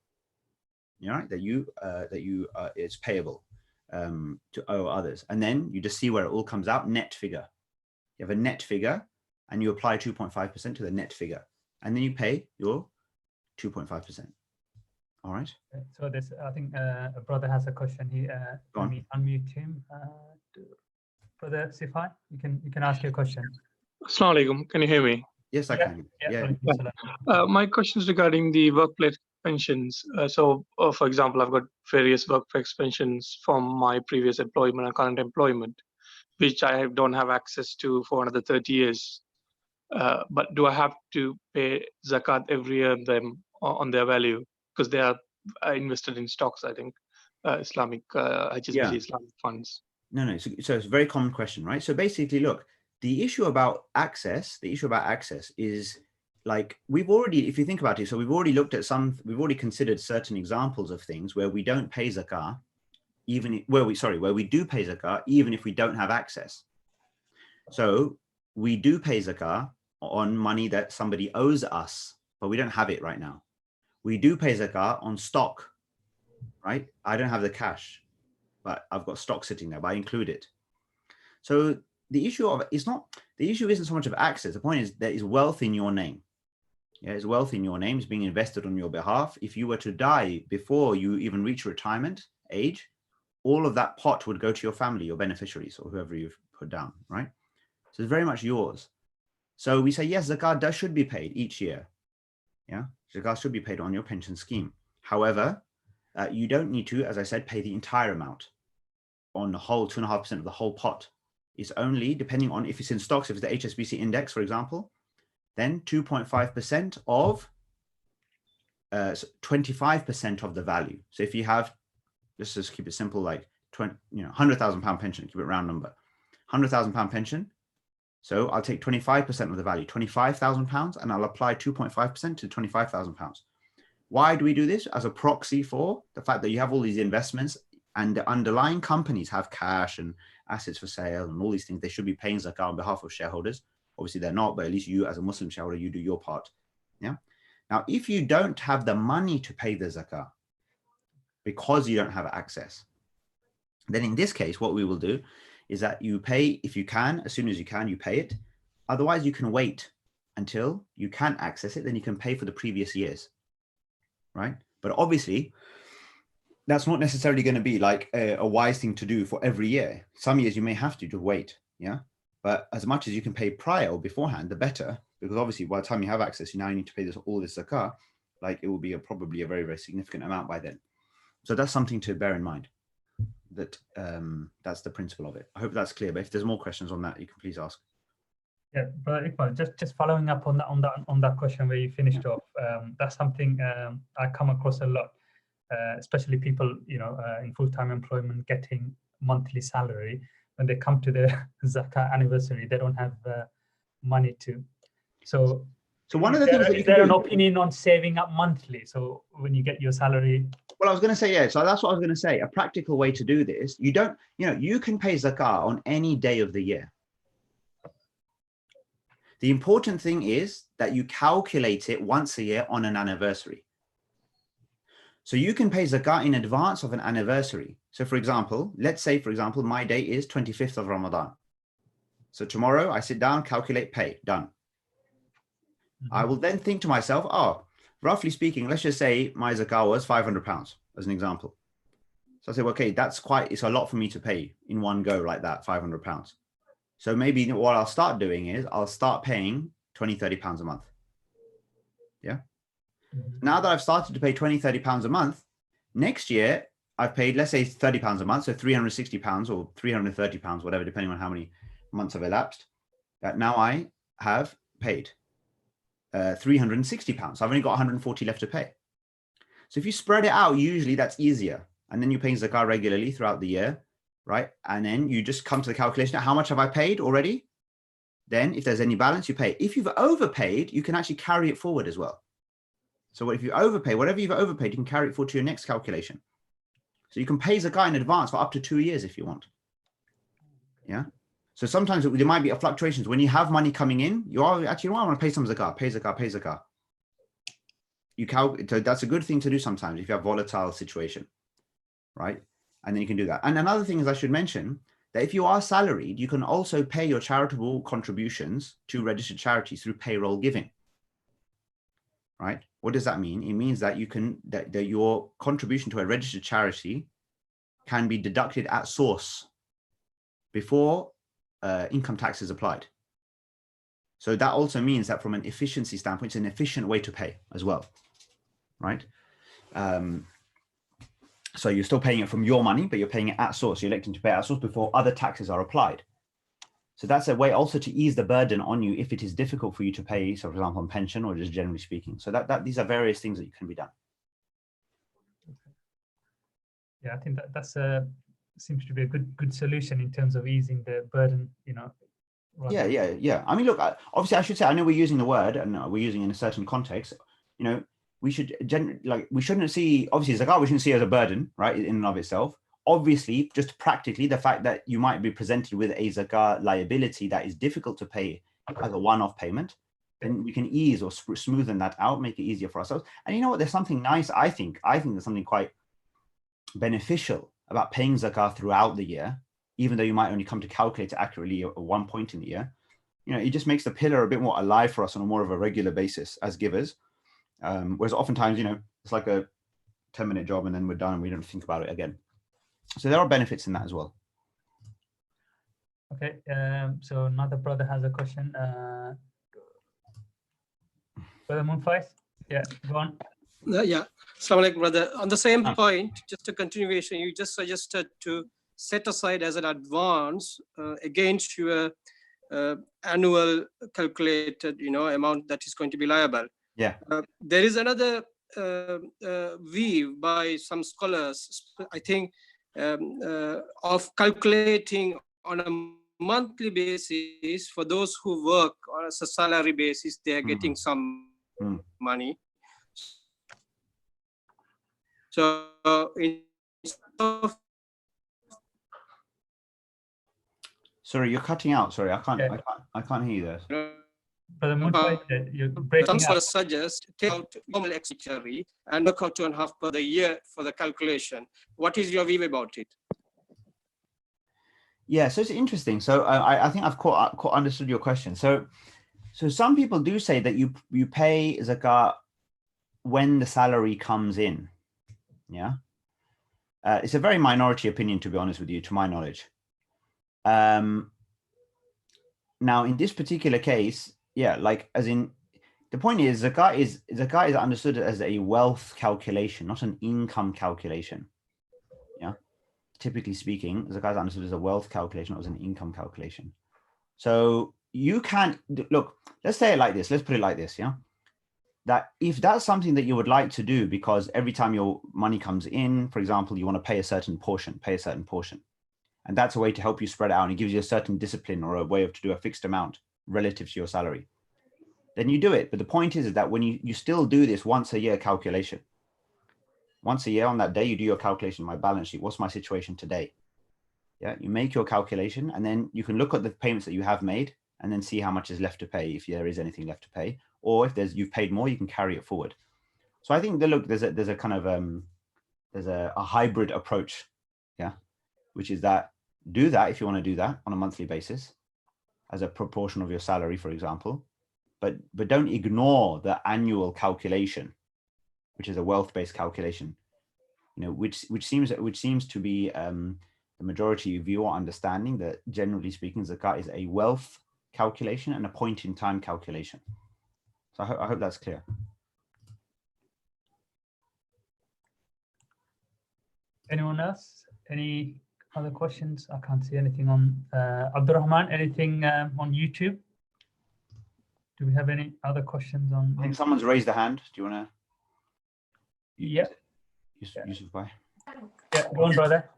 You know, that it's payable to owe others. And then you just see where it all comes out, net figure. You have a net figure and you apply 2.5% to the net figure. And then you pay your 2.5%. All right. So this, I think a brother has a question. Let me unmute him. Brother Sifai, you can ask your question. Assalamu alaikum. Can you hear me? Yes, I can. Yeah. My question is regarding the workplace pensions. For example, I've got various workplace pensions from my previous employment and current employment, which I don't have access to for another 30 years. But do I have to pay zakat every year on their value? Because they are invested in stocks, I think, Islamic, HSBC Islamic funds. No. So it's a very common question, right? So basically, look, the issue about access is like if you think about it, so we've already looked at we've already considered certain examples of things where we don't pay zakah, where we do pay zakah, even if we don't have access. So we do pay zakah on money that somebody owes us, but we don't have it right now. We do pay zakah on stock, right? I don't have the cash, but I've got stock sitting there, but I include it. So the issue isn't so much of access. The point is there is wealth in your name. Yeah, it's wealth in your name. It's being invested on your behalf. If you were to die before you even reach retirement age, all of that pot would go to your family, your beneficiaries, or whoever you've put down, right? So it's very much yours. So we say, yes, zakat should be paid each year. Yeah, zakat should be paid on your pension scheme. However, you don't need to, as I said, pay the entire amount on the whole 2.5% of the whole pot. It's only depending on if it's in stocks, if it's the HSBC index, for example, then 2.5% of 25% of the value. So if you have, let's just keep it simple, like 100,000 pound pension, keep it round number, 100,000 pound pension. So I'll take 25% of the value, 25,000 pounds, and I'll apply 2.5% to 25,000 pounds. Why do we do this? As a proxy for the fact that you have all these investments and the underlying companies have cash and assets for sale and all these things. They should be paying zakah on behalf of shareholders. Obviously they're not, but at least you as a Muslim shareholder, you do your part. Yeah. Now, if you don't have the money to pay the zakah because you don't have access, then in this case, what we will do is that you pay, if you can, as soon as you can, you pay it. Otherwise, you can wait until you can access it, then you can pay for the previous years, right? But obviously, that's not necessarily going to be like a wise thing to do for every year. Some years you may have to wait, yeah? But as much as you can pay prior or beforehand, the better, because obviously by the time you have access, you now need to pay all this zakah, like it will be probably a very, very significant amount by then. So that's something to bear in mind, that that's the principle of it. I hope that's clear, but if there's more questions on that, you can please ask. Yeah, but Iqbal, just following up on that question where you finished off, that's something I come across a lot, especially people, in full-time employment getting monthly salary. When they come to the zakah anniversary, they don't have money to. So one of the things that you is can there do, an opinion on saving up monthly? So when you get your salary. Well, I was going to say, yeah. So that's what I was going to say. A practical way to do this, you don't, you can pay zakah on any day of the year. The important thing is that you calculate it once a year on an anniversary. So you can pay zakah in advance of an anniversary. So for example, let's say, for example, my date is 25th of Ramadan. So tomorrow I sit down, calculate, pay, done. I will then think to myself, roughly speaking, let's just say my zakah was £500 as an example. So I say, well, okay, it's a lot for me to pay in one go like that, £500. So maybe what I'll start doing is I'll start paying £20–30 a month. Yeah. Now that I've started to pay £20–30 a month, next year I've paid, let's say £30 a month, so £360 or £330, whatever, depending on how many months have elapsed. That now I have paid £360. I've only got 140 left to pay. So if you spread it out, usually that's easier. And then you're paying zakah regularly throughout the year, right? And then you just come to the calculation, how much have I paid already? Then if there's any balance, you pay. If you've overpaid, you can actually carry it forward as well. So if you overpay, whatever you've overpaid, you can carry it forward to your next calculation. So you can pay zakah in advance for up to 2 years if you want. Yeah. So sometimes there might be fluctuations. When you have money coming in, you are actually, I want to pay some zakah, pay zakah, pay zakah. So that's a good thing to do sometimes if you have volatile situation, right? And then you can do that. And another thing is I should mention that if you are salaried, you can also pay your charitable contributions to registered charities through payroll giving, right? What does that mean? It means that that your contribution to a registered charity can be deducted at source before income tax is applied. So that also means that from an efficiency standpoint, it's an efficient way to pay as well, right? So you're still paying it from your money, but you're paying it at source. You're electing to pay at source before other taxes are applied. So that's a way also to ease the burden on you if it is difficult for you to pay, so for example, on pension or just generally speaking. So these are various things that can be done. Yeah, I think that's seems to be a good solution in terms of easing the burden, Yeah. I mean, look, obviously I should say, I know we're using the word and we're using it in a certain context, we should we shouldn't see, obviously zakah, we shouldn't see it as a burden, right, in and of itself. Obviously, just practically, the fact that you might be presented with a zakah liability that is difficult to pay as a one-off payment, then we can ease or smoothen that out, make it easier for ourselves. And you know what, there's something nice, I think there's something quite beneficial about paying zakah throughout the year, even though you might only come to calculate it accurately at one point in the year. It just makes the pillar a bit more alive for us on a more of a regular basis as givers. Whereas oftentimes, it's like a 10-minute job and then we're done and we don't think about it again. So there are benefits in that as well. Okay, so another brother has a question. Brother Munfais, yeah, go on. Yeah, Assalamu alaikum, brother. On the same point, just a continuation, you just suggested to set aside as an advance against your annual calculated, amount that is going to be liable. Yeah. There is another view by some scholars, I think, of calculating on a monthly basis for those who work on a salary basis, they are getting some money. So Sorry, you're cutting out. Sorry, I can't hear you there. Brother Muntaid, you're breaking some up. scholars suggest take out normal expenditure and work out 2.5 per the year for the calculation. What is your view about it? Yeah, so it's interesting. So I think I've understood your question. So some people do say that you pay zakat when the salary comes in. Yeah, it's a very minority opinion, to be honest with you, to my knowledge. Now, in this particular case, yeah, like as in, the point is zakat is understood as a wealth calculation, not an income calculation. Yeah, typically speaking, zakat is understood as a wealth calculation, not as an income calculation. So you can't look. Let's say it like this. Let's put it like this. Yeah, that if that's something that you would like to do, because every time your money comes in, for example, you want to pay a certain portion, and that's a way to help you spread it out, and it gives you a certain discipline or a way to do a fixed amount relative to your salary, then you do it. But the point is that when you still do this once a year calculation, once a year on that day, you do your calculation, my balance sheet, what's my situation today? Yeah, you make your calculation, and then you can look at the payments that you have made and then see how much is left to pay, if there is anything left to pay, or if you've paid more, you can carry it forward. So I think there's a kind of there's a hybrid approach, yeah, which is that do that if you want to do that on a monthly basis as a proportion of your salary, for example, but don't ignore the annual calculation, which is a wealth-based calculation, which seems to be the majority view or understanding that, generally speaking, zakat is a wealth calculation and a point-in-time calculation. So I hope that's clear. Anyone else? Any other questions? I can't see anything on Abdurrahman. Anything on YouTube? Do we have any other questions on? I think someone's raised a hand. Do you want to? Yeah. Yusuf, bye. Yeah, go on, brother.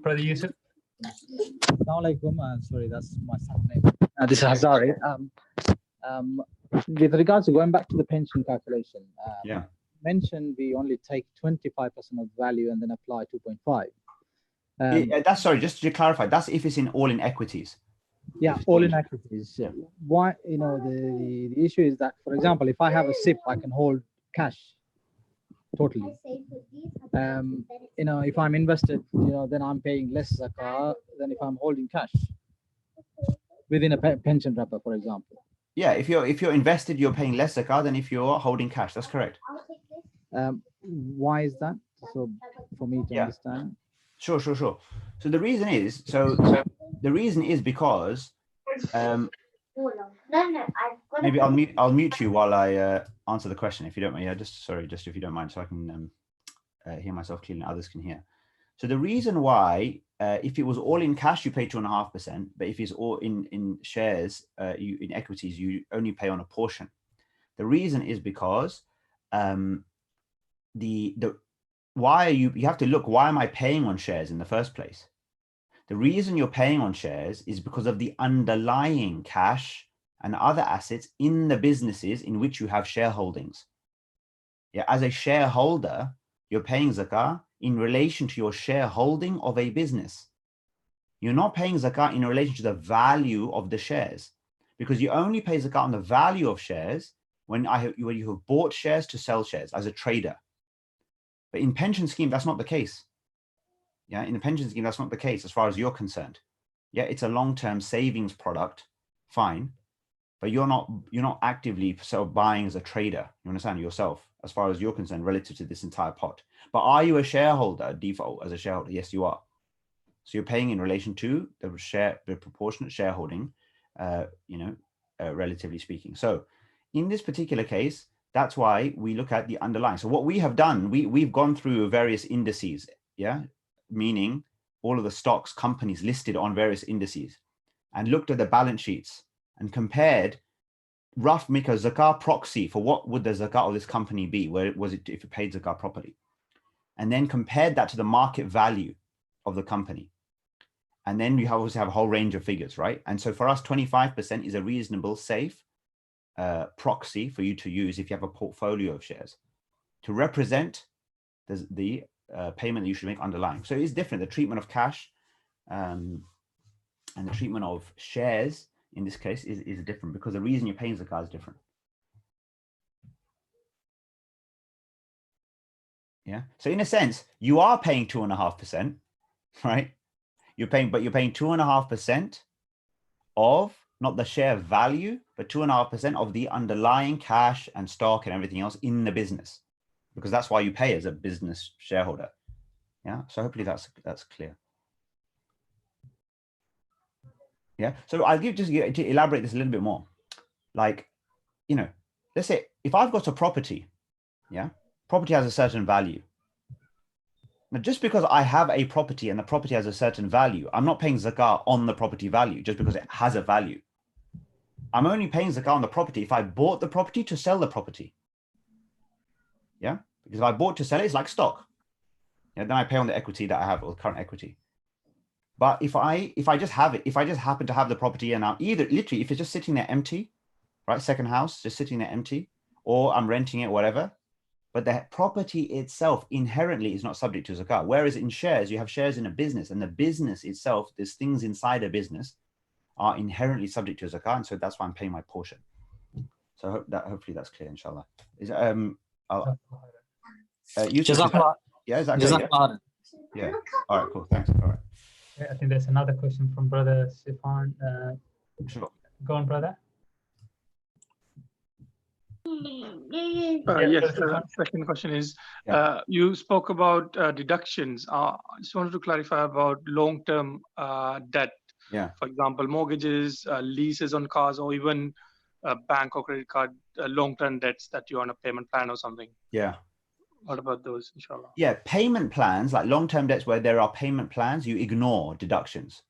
Brother Yusuf. Sorry, that's my son's name. This is Hazari. With regards to going back to the pension calculation, mentioned we only take 25% of value and then apply 2.5. That's, sorry, just to clarify, that's if it's all in equities. Yeah, all in equities. Yeah. Why, the issue is that, for example, if I have a SIP, I can hold cash totally. If I'm invested, then I'm paying less zakat than if I'm holding cash within a pension wrapper, for example. Yeah, if you're invested, you're paying less zakat than if you're holding cash. That's correct. Why is that? So for me to understand. Sure. So the reason is because maybe I'll mute you while I answer the question, if you don't mind. Yeah, just if you don't mind, so I can hear myself clearly and others can hear. So the reason why, if it was all in cash, you pay 2.5%, but if it's all in shares, in equities, you only pay on a portion. The reason is because you have to look, why am I paying on shares in the first place? The reason you're paying on shares is because of the underlying cash and other assets in the businesses in which you have shareholdings. Yeah, as a shareholder, you're paying zakah in relation to your shareholding of a business. You're not paying zakah in relation to the value of the shares, because you only pay zakah on the value of shares when you have bought shares to sell shares as a trader. But in pension scheme, that's not the case. Yeah, in the pension scheme, that's not the case as far as you're concerned. Yeah, it's a long-term savings product, fine, but you're not actively buying as a trader. You understand, yourself, as far as you're concerned, relative to this entire pot. But are you a shareholder, default as a shareholder? Yes, you are. So you're paying in relation to the proportionate shareholding, relatively speaking. So in this particular case, that's why we look at the underlying. So what we have done, we've gone through various indices, yeah, meaning all of the stocks, companies listed on various indices, and looked at the balance sheets and compared rough, make a zakah proxy for what would the zakah of this company be, where was it if it paid zakah properly, and then compared that to the market value of the company. And then you obviously have a whole range of figures, right? And so for us, 25% is a reasonable, safe proxy for you to use if you have a portfolio of shares to represent the payment that you should make underlying. So it is different. The treatment of cash and the treatment of shares in this case is different because the reason you're paying zakah is different. Yeah. So in a sense, you are paying 2.5%, right? You're paying 2.5% of not the share value, but 2.5% of the underlying cash and stock and everything else in the business, because that's why you pay as a business shareholder. Yeah. So hopefully that's clear. Yeah. So I'll give just to elaborate this a little bit more. Like, you know, let's say if I've got a property, yeah, property has a certain value. Now, just because I have a property and the property has a certain value, I'm not paying zakah on the property value just because it has a value. I'm only paying zakah on the property if I bought the property to sell the property. Yeah, because if I bought to sell it, it's like stock. Yeah, then I pay on the equity that I have, or current equity. But if I just have it, if I just happen to have the property and I'm either literally, if it's just sitting there empty, right, second house, just sitting there empty, or I'm renting it, whatever, but the property itself inherently is not subject to zakah. Whereas in shares, you have shares in a business, and the business itself, there's things inside a business are inherently subject to zakah, and so that's why I'm paying my portion. So hopefully that's clear, inshallah. Is Yusuf, yeah, is that clear? Yeah. All right, cool. Thanks. All right. I think there's another question from Brother Sifan. Sure. Go on, brother. Yes, second question is, you spoke about deductions. I just wanted to clarify about long-term debt. Yeah. For example, mortgages, leases on cars, or even bank or credit card long-term debts that you're on a payment plan or something. Yeah. What about those, inshallah? Yeah, payment plans, like long-term debts where there are payment plans, you ignore deductions.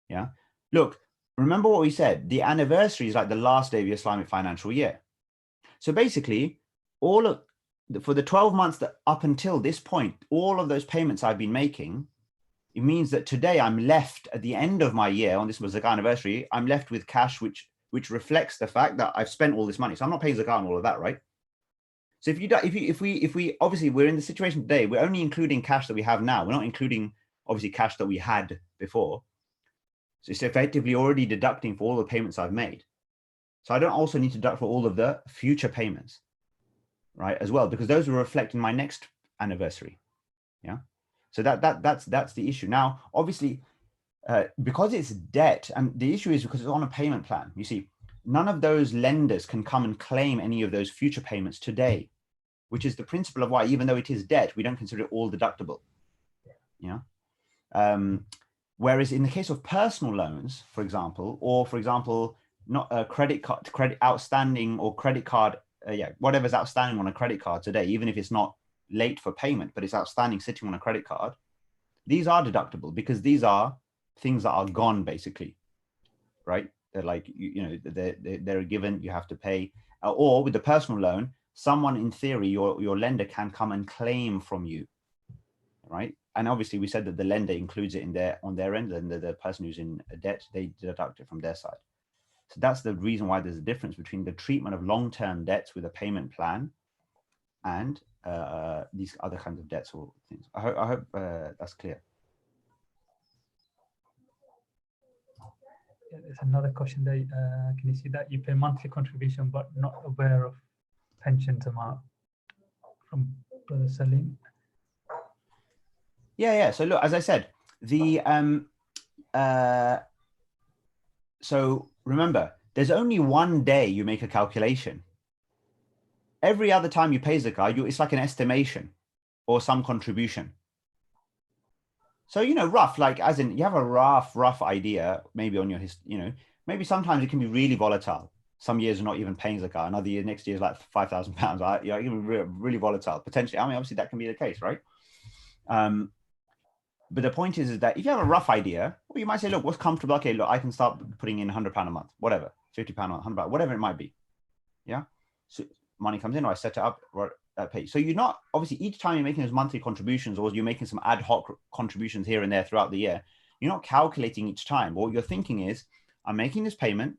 Yeah. Look, remember what we said, the anniversary is like the last day of your Islamic financial year. So basically, for the 12 months that up until this point, all of those payments I've been making, it means that today I'm left at the end of my year, on this was Zakah anniversary, I'm left with cash which reflects the fact that I've spent all this money. So I'm not paying Zakah on all of that, right? So if we obviously we're in the situation today, we're only including cash that we have now. We're not including obviously cash that we had before. So it's effectively already deducting for all the payments I've made. So I don't also need to deduct for all of the future payments, right, as well, because those will reflect in my next anniversary. Yeah. So that's the issue. Now, obviously, because it's debt, and the issue is because it's on a payment plan, you see, none of those lenders can come and claim any of those future payments today, which is the principle of why, even though it is debt, we don't consider it all deductible. Yeah. Whereas in the case of personal loans, for example, or for example, not a credit outstanding or credit card, whatever's outstanding on a credit card today, even if it's not late for payment, but it's outstanding sitting on a credit card, these are deductible because these are things that are gone, basically, right? They're like, they're given, you have to pay. Or with the personal loan, someone in theory, your lender can come and claim from you, right? And obviously we said that the lender includes it on their end, and the person who's in a debt, they deduct it from their side. So that's the reason why there's a difference between the treatment of long-term debts with a payment plan and these other kinds of debts or things. I hope that's clear. There's another question there. Can you see that you pay monthly contribution but not aware of pensions amount, from Brother Salim? Yeah. So look, as I said, so remember, there's only one day you make a calculation. Every other time you pay zakah, it's like an estimation or some contribution. So, rough, like as in you have a rough idea, maybe on your, maybe sometimes it can be really volatile. Some years are not even paying zakah. Another year, next year is like £5,000. It can be really volatile. Potentially, I mean, obviously that can be the case, right? But the point is that if you have a rough idea, well, you might say, look, what's comfortable? Okay, look, I can start putting in £100 a month, whatever, £50 a month, £100, whatever it might be. Yeah. So money comes in, or I set it up, or I pay. So you're not, obviously, each time you're making those monthly contributions, or you're making some ad hoc contributions here and there throughout the year, you're not calculating each time. What you're thinking is, I'm making this payment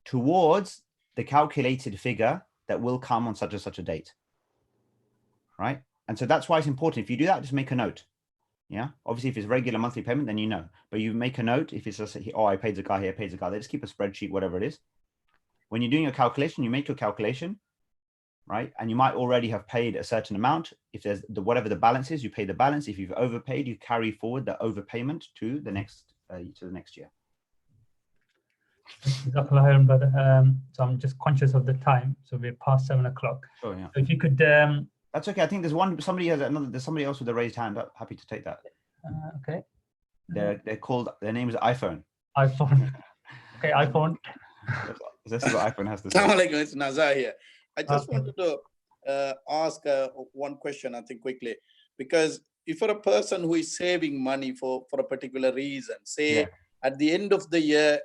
towards the calculated figure that will come on such and such a date. Right? And so that's why it's important. If you do that, just make a note. Yeah. Obviously, if it's regular monthly payment, then you know. But you make a note if it's just, oh, I paid Zakah here, I paid Zakah. They just keep a spreadsheet, whatever it is. When you're doing your calculation, you make your calculation, right? And you might already have paid a certain amount. If there's whatever the balance is, you pay the balance. If you've overpaid, you carry forward the overpayment to the next year. Jazakallah khairan, brother. So I'm just conscious of the time, so we're past 7 o'clock. Sure, yeah. So if you could. That's okay. I think there's somebody else with a raised hand up. Happy to take that. Okay. They're called. Their name is iPhone. iPhone. Okay, iPhone. This is what iPhone has to say. Assalamu alaikum, it's Nazar here. I just wanted to ask one question, I think, quickly, because if you're a person who is saving money for a particular reason, say at the end of the year,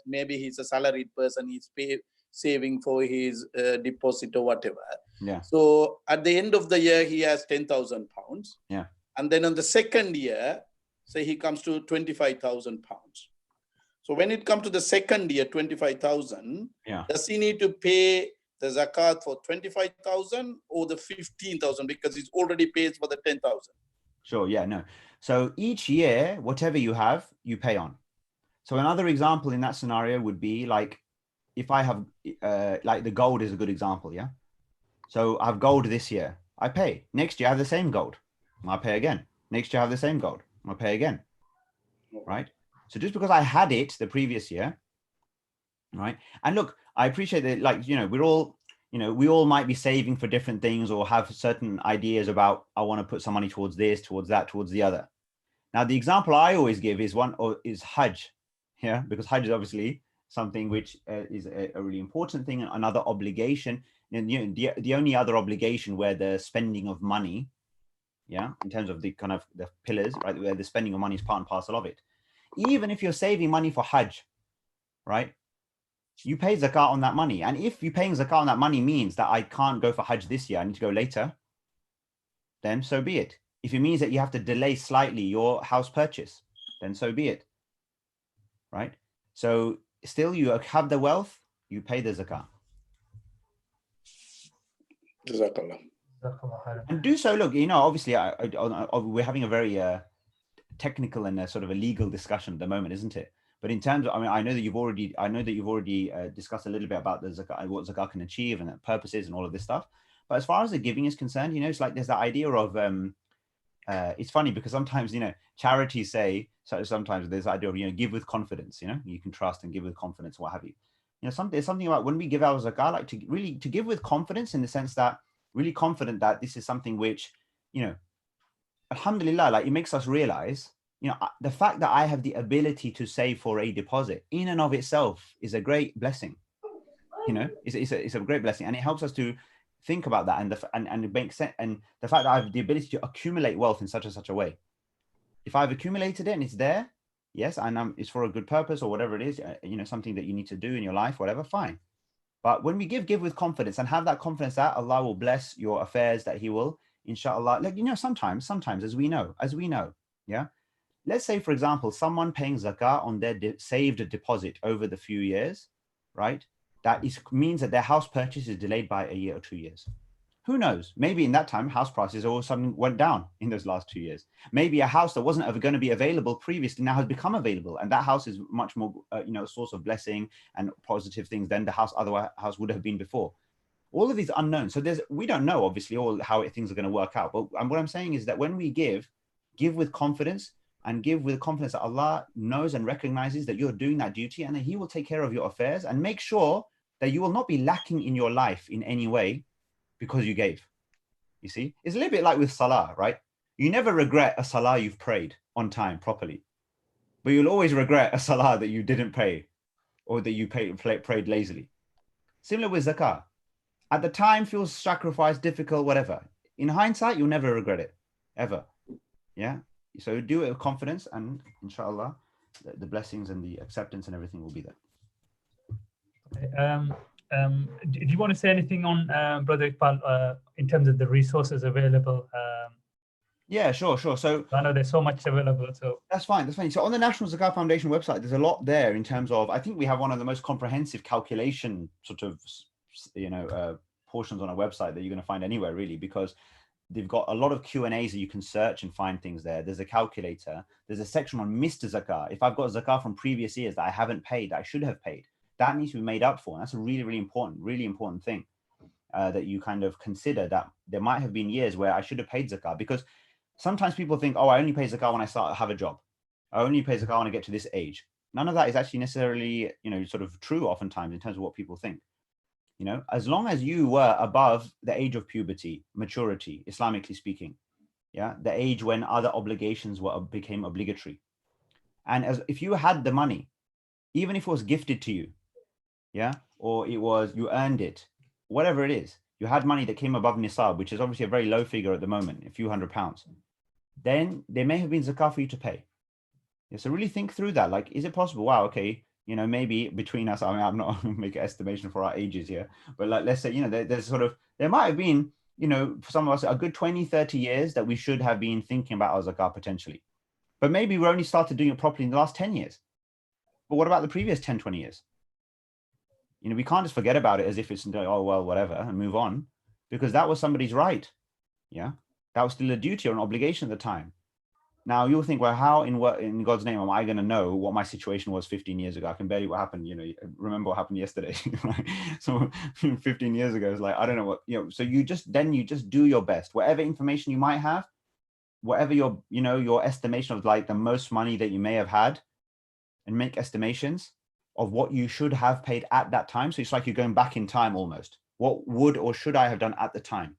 maybe he's a salaried person, he's saving for his deposit or whatever. Yeah. So at the end of the year, he has £10,000. Yeah. And then on the second year, say he comes to £25,000. So when it comes to the second year, 25,000, does he need to pay the zakat for 25,000 or the 15,000 because he's already paid for the 10,000? Sure. Yeah. No. So each year, whatever you have, you pay on. So another example in that scenario would be like, if I have like the gold is a good example. Yeah. So I have gold this year, I pay. Next year I have the same gold, I pay again. Next year I have the same gold, I pay again. Right. So just because I had it the previous year, right? And look, I appreciate that, like, we all might be saving for different things or have certain ideas about, I want to put some money towards this, towards that, towards the other. Now, the example I always give is Hajj, yeah, because Hajj is obviously something which is a really important thing, another obligation. And the only other obligation where the spending of money, yeah, in terms of the kind of the pillars, right, where the spending of money is part and parcel of it. Even if you're saving money for Hajj, right, you pay Zakah on that money. And if you paying Zakah on that money means that I can't go for Hajj this year, I need to go later, then so be it. If it means that you have to delay slightly your house purchase, then so be it, right? So still you have the wealth, you pay the Zakah. And do so, look, obviously we're having a very technical and a sort of a legal discussion at the moment, isn't it? But in terms of, I know that you've already discussed a little bit about the Zakah, what Zakah can achieve and the purposes and all of this stuff. But as far as the giving is concerned, it's like there's that idea of, it's funny because sometimes, charities say, so sometimes there's the idea of, give with confidence, you can trust and give with confidence, what have you. There's something about when we give our Zakah, like to give with confidence, in the sense that really confident that this is something which, alhamdulillah, like it makes us realize, the fact that I have the ability to save for a deposit in and of itself is a great blessing. It's a great blessing, and it helps us to think about that, and it makes sense. And the fact that I have the ability to accumulate wealth in such and such a way, if I've accumulated it and it's there, yes, and it's for a good purpose or whatever it is, something that you need to do in your life, whatever, fine. But when we give with confidence and have that confidence that Allah will bless your affairs, that He will, inshallah, like, sometimes, as we know, yeah. Let's say, for example, someone paying zakah on their saved deposit over the few years, right? That means that their house purchase is delayed by a year or 2 years. Who knows? Maybe in that time, house prices all of a sudden went down in those last 2 years. Maybe a house that wasn't ever going to be available previously now has become available. And that house is much more, a source of blessing and positive things than the other house would have been before. All of these unknowns. So we don't know, obviously, all how things are going to work out. But what I'm saying is that when we give with confidence, and give with confidence that Allah knows and recognizes that you're doing that duty, and that He will take care of your affairs, and make sure that you will not be lacking in your life in any way because you gave. You see, it's a little bit like with salah, right? You never regret a salah you've prayed on time properly, but you'll always regret a salah that you didn't pray or that you prayed lazily. Similar with zakah. At the time, feels sacrifice, difficult, whatever. In hindsight, you'll never regret it, ever. Yeah. So do it with confidence, and inshallah, the blessings and the acceptance and everything will be there. Okay. Do you want to say anything on Brother Iqbal in terms of the resources available? Yeah, sure. So I know there's so much available. So that's fine. So on the National Zakat Foundation website, there's a lot there in terms of, I think we have one of the most comprehensive calculation sort of, portions on our website that you're going to find anywhere really, because they've got a lot of Q&As that you can search and find things there. There's a calculator. There's a section on Mr. Zakah. If I've got zakah from previous years that I haven't paid, that I should have paid, that needs to be made up for. And that's a really, really important thing that you kind of consider, that there might have been years where I should have paid zakah, because sometimes people think, oh, I only pay zakah when I have a job. I only pay zakah when I get to this age. None of that is actually necessarily, sort of true oftentimes in terms of what people think. As long as you were above the age of puberty, maturity, Islamically speaking, the age when other obligations became obligatory. And if you had the money, even if it was gifted to you, or you earned it, whatever it is, you had money that came above nisab, which is obviously a very low figure at the moment, a few £100s, then there may have been zakah for you to pay. So really think through that. Like, is it possible? Wow, okay, maybe between us, I mean, I'm not making an estimation for our ages here, but like, let's say, there might have been, for some of us, a good 20, 30 years that we should have been thinking about our zakah potentially. But maybe we only started doing it properly in the last 10 years. But what about the previous 10, 20 years? We can't just forget about it as if it's, oh, well, whatever, and move on, because that was somebody's right. That was still a duty or an obligation at the time. Now you'll think, well, how in God's name am I going to know what my situation was 15 years ago? I can barely what happened, remember what happened yesterday. So 15 years ago, it's like, I don't know what, so you just do your best, whatever information you might have, whatever your estimation of like the most money that you may have had, and make estimations of what you should have paid at that time. So it's like you're going back in time almost. What would or should I have done at the time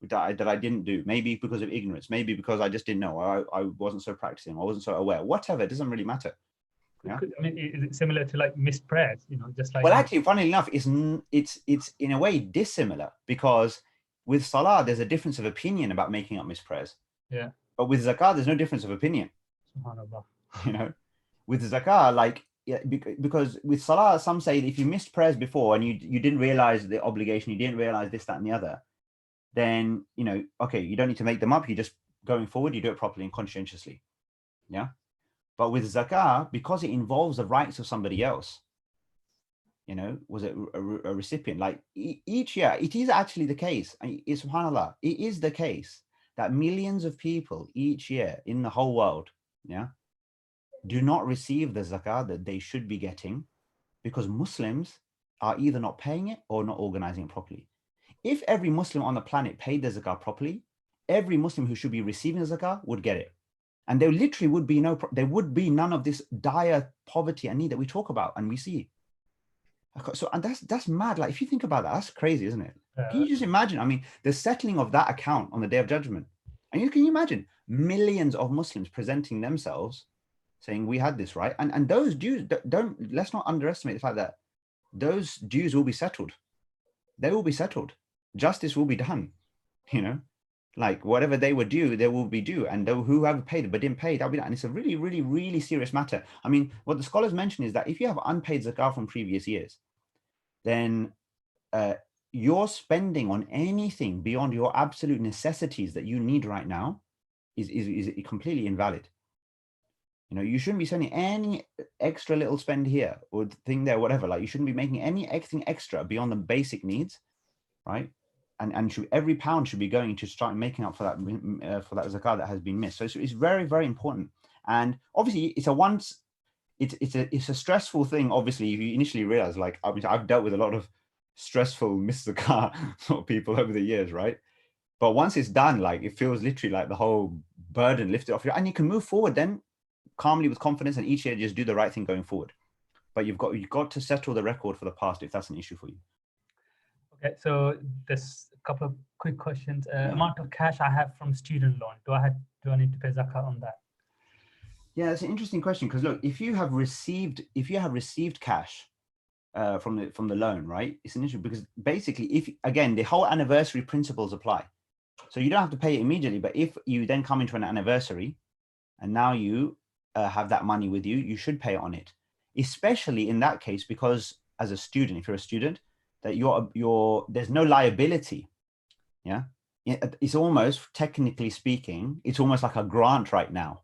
that I didn't do? Maybe because of ignorance, maybe because I just didn't know, or I wasn't so practicing, I wasn't so aware, whatever, it doesn't really matter. I mean, is it similar to like missed prayers, just like... Well, actually, funnily enough, it's in a way dissimilar, because with salah, there's a difference of opinion about making up missed prayers. Yeah. But with zakah, there's no difference of opinion. SubhanAllah. With zakah, like, because with salah, some say that if you missed prayers before and you didn't realize the obligation, you didn't realize this, that, and the other, then, okay, you don't need to make them up. You just, going forward, you do it properly and conscientiously. But with zakah, because it involves the rights of somebody else, was it a recipient? Like each year, it is actually the case. SubhanAllah, it is the case that millions of people each year in the whole world, do not receive the zakah that they should be getting, because Muslims are either not paying it or not organizing it properly. If every Muslim on the planet paid the zakah properly, every Muslim who should be receiving the zakah would get it. And there literally would be none of this dire poverty and need that we talk about and we see. So, and that's mad. Like, if you think about that, that's crazy, isn't it? Can you just imagine? I mean, the settling of that account on the Day of Judgment. And can you imagine millions of Muslims presenting themselves saying, we had this, right? And those dues, let's not underestimate the fact that those dues will be settled. They will be settled. Justice will be done, like whatever they were due, they will be due. And whoever paid but didn't pay, that'll be done. And it's a really, really, really serious matter. I mean, what the scholars mention is that if you have unpaid zakah from previous years, then your spending on anything beyond your absolute necessities that you need right now is completely invalid. You shouldn't be spending any extra little spend here or thing there, whatever. Like, you shouldn't be making anything extra beyond the basic needs, right? And every pound should be going to start making up for that zakah that has been missed. So it's very, very important. And obviously, it's a stressful thing. Obviously, if you initially realize, like, I've dealt with a lot of stressful missed zakah sort of people over the years, right? But once it's done, like, it feels literally like the whole burden lifted off you, and you can move forward then calmly with confidence, and each year just do the right thing going forward. But you've got to settle the record for the past if that's an issue for you. Okay, so there's a couple of quick questions. Amount of cash I have from student loan, do I need to pay zakah on that? Yeah, that's an interesting question, because look, if you have received cash from the loan, right, it's an issue, because basically, if again the whole anniversary principles apply, so you don't have to pay it immediately. But if you then come into an anniversary and now you have that money with you, you should pay on it, especially in that case, because as a student, if you're a student, that there's no liability. Yeah, it's almost, technically speaking, it's almost like a grant right now.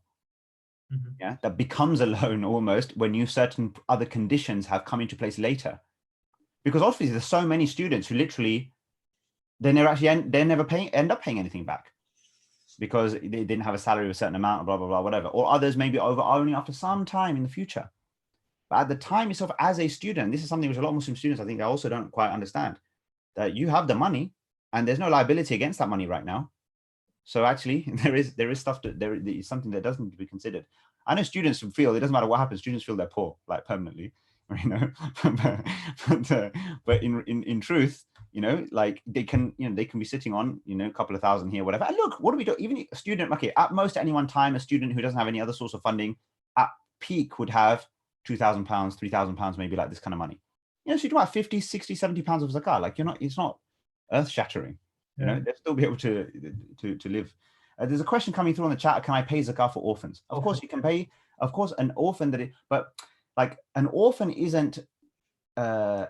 Yeah, that becomes a loan almost when certain other conditions have come into place later. Because obviously there's so many students who literally they never end up paying anything back because they didn't have a salary of a certain amount, blah blah blah, whatever. Or others maybe only after some time in the future. But at the time itself, as a student, this is something which a lot of Muslim students, I think, I also don't quite understand, that you have the money and there's no liability against that money right now. So actually, there is stuff there is something that doesn't need to be considered. I know students feel it doesn't matter what happens. Students feel they're poor, like permanently, you know. but in truth, you know, like they can be sitting on, you know, a couple of thousand here, whatever. And look, what do we do? Even a student, okay, at most at any one time, a student who doesn't have any other source of funding, at peak would have £2,000, £3,000, maybe, like this kind of money. You know, so you talk about 50, 60, 70 pounds of zakah. Like it's not earth shattering. You know, they'll still be able to live. There's a question coming through on the chat. Can I pay zakah for orphans? Of course you can pay. Of course, an orphan but like an orphan isn't a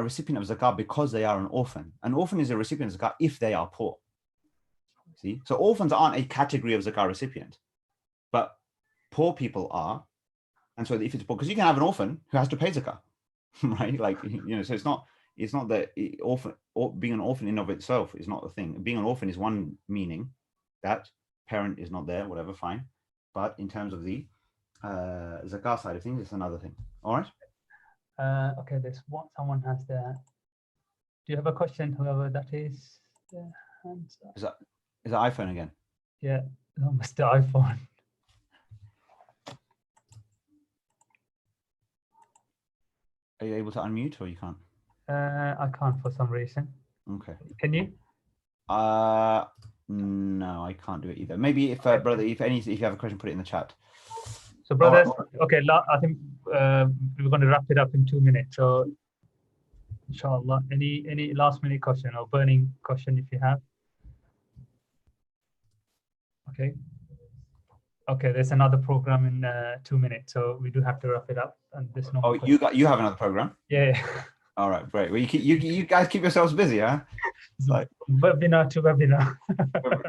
recipient of zakah because they are an orphan. An orphan is a recipient of zakah if they are poor. See, so orphans aren't a category of zakah recipient, but poor people are. And so if it's poor, because you can have an orphan who has to pay zakah, right? Like, you know, so it's not that being an orphan in of itself is not the thing. Being an orphan is one meaning, that parent is not there, whatever, fine. But in terms of the zakah side of things, it's another thing. All right. Okay, there's what someone has there. Do you have a question, whoever that is? Is that iPhone again? Yeah, almost the iPhone. Are you able to unmute, or you can't? I can't for some reason. Okay. Can you? No, I can't do it either. Maybe if brother, if you have a question, put it in the chat. So brothers, okay, I think we're going to wrap it up in 2 minutes. So inshallah, any last minute question or burning question if you have? Okay. Okay, there's another program in 2 minutes, so we do have to wrap it up. And there's no. Oh, you have another program? Yeah. All right, great. Well, you guys keep yourselves busy, huh? It's like webinar to webinar.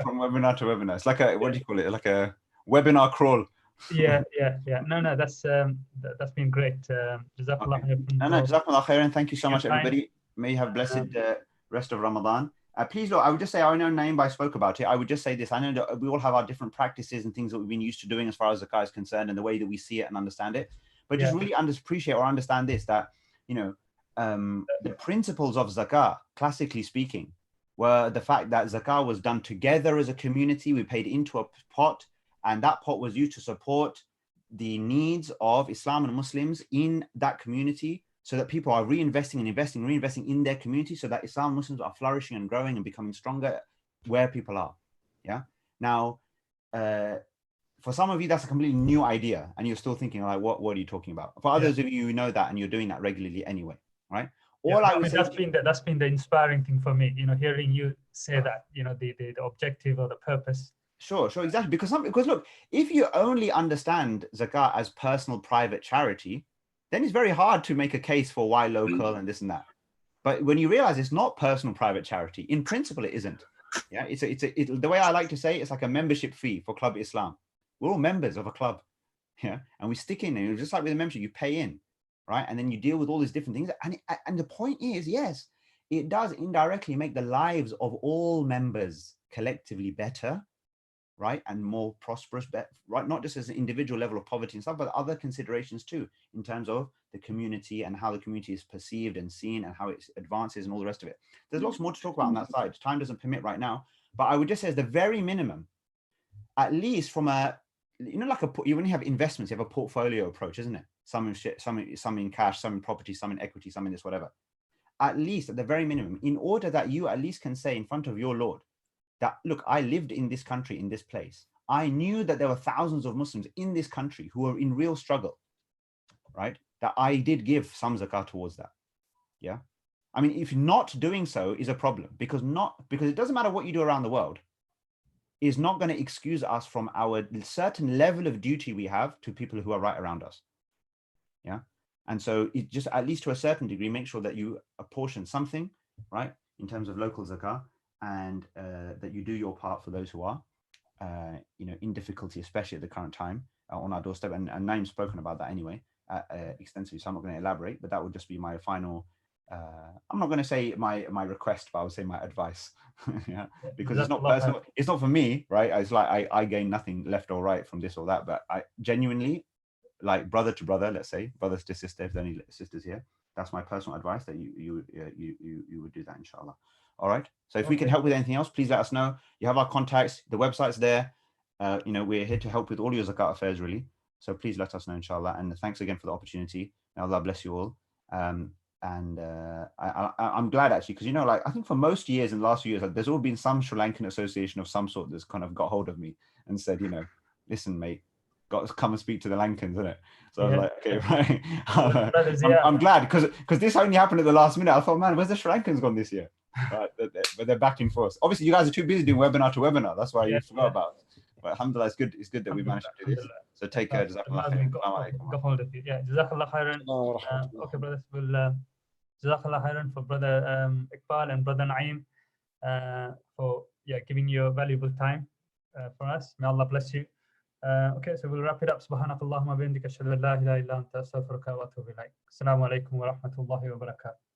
From webinar to webinar. It's like what do you call it? Like a webinar crawl. Yeah. No, that's been great. Jazakallah khairan. No, Jazakallah khairan. Thank you so much, everybody. May you have blessed rest of Ramadan. Please, look, I would just say, I know Naeem spoke about it. I would just say this. I know that we all have our different practices and things that we've been used to doing as far as zakah is concerned and the way that we see it and understand it. But just really appreciate or understand this, that, you know, the principles of zakah, classically speaking, were the fact that zakah was done together as a community. We paid into a pot, and that pot was used to support the needs of Islam and Muslims in that community, so that people are reinvesting in their community, so that Islam and Muslims are flourishing and growing and becoming stronger where people are. Yeah. Now, for some of you, that's a completely new idea, and you're still thinking, like, what are you talking about? For others of you, you know that, and you're doing that regularly anyway, right? That's been the inspiring thing for me, you know, hearing you say that, you know, the objective or the purpose. Sure, exactly. Because look, if you only understand zakah as personal, private charity, then it's very hard to make a case for why local and this and that. But when you realize it's not personal, private charity, in principle, it isn't. Yeah, it's the way I like to say, it's like a membership fee for Club Islam. We're all members of a club, yeah, and we stick in, and just like with a membership, you pay in, right, and then you deal with all these different things. And the point is, yes, it does indirectly make the lives of all members collectively better, right, and more prosperous, right, not just as an individual level of poverty and stuff, but other considerations too, in terms of the community and how the community is perceived and seen and how it advances and all the rest of it. There's lots more to talk about on that side. Time doesn't permit right now, but I would just say as the very minimum, at least from a, you know, like you when you have investments, you have a portfolio approach, isn't it? Some in shit, some in cash, some in property, some in equity, some in this, whatever. At least at the very minimum, in order that you at least can say in front of your Lord that, look, I lived in this country, in this place. I knew that there were thousands of Muslims in this country who were in real struggle, right? That I did give some zakah towards that. Yeah. I mean, if not doing so is a problem, because it doesn't matter what you do around the world, is not going to excuse us from our certain level of duty we have to people who are right around us. Yeah. And so it just, at least to a certain degree, make sure that you apportion something, right, in terms of local zakah, and that you do your part for those who are, you know, in difficulty, especially at the current time on our doorstep. And Naeem's spoken about that anyway extensively, so I'm not going to elaborate, but that would just be my final, I'm not going to say my request, but I would say my advice. Yeah, because it's not personal, it's not for me, right? It's like I gain nothing left or right from this or that, but I genuinely, like brother to brother, let's say, brothers to sister, if there are any sisters here, that's my personal advice, that you would do that, inshallah. All right, so if we can help with anything else, please let us know. You have our contacts, the website's there. You know, we're here to help with all your zakat affairs, really. So please let us know, inshallah. And thanks again for the opportunity. May Allah bless you all. I'm glad, actually, because, you know, like, I think for most years in the last few years, like, there's all been some Sri Lankan association of some sort that's kind of got hold of me and said, you know, listen, mate, got to come and speak to the Lankans, isn't it? So I was like, okay, right. I'm glad, because this only happened at the last minute. I thought, man, where's the Sri Lankans gone this year? But they're back in force. Obviously, you guys are too busy doing webinar to webinar. That's why you forgot about it. But alhamdulillah, it's good that we managed to do this. So take care. Jazakallah khairan. Yeah, Jazakallah khairan. Okay, brothers, we'll Jazakallah khairan for brother Iqbal and brother Naeem for giving your valuable time for us. May Allah bless you. Okay, so we'll wrap it up. Subhanakallahumma bihamdika ashhadu an la ilaha illa anta astaghfiruka wa atubu ilaik. Assalamu alaikum wa rahmatullahi wa barakatuh.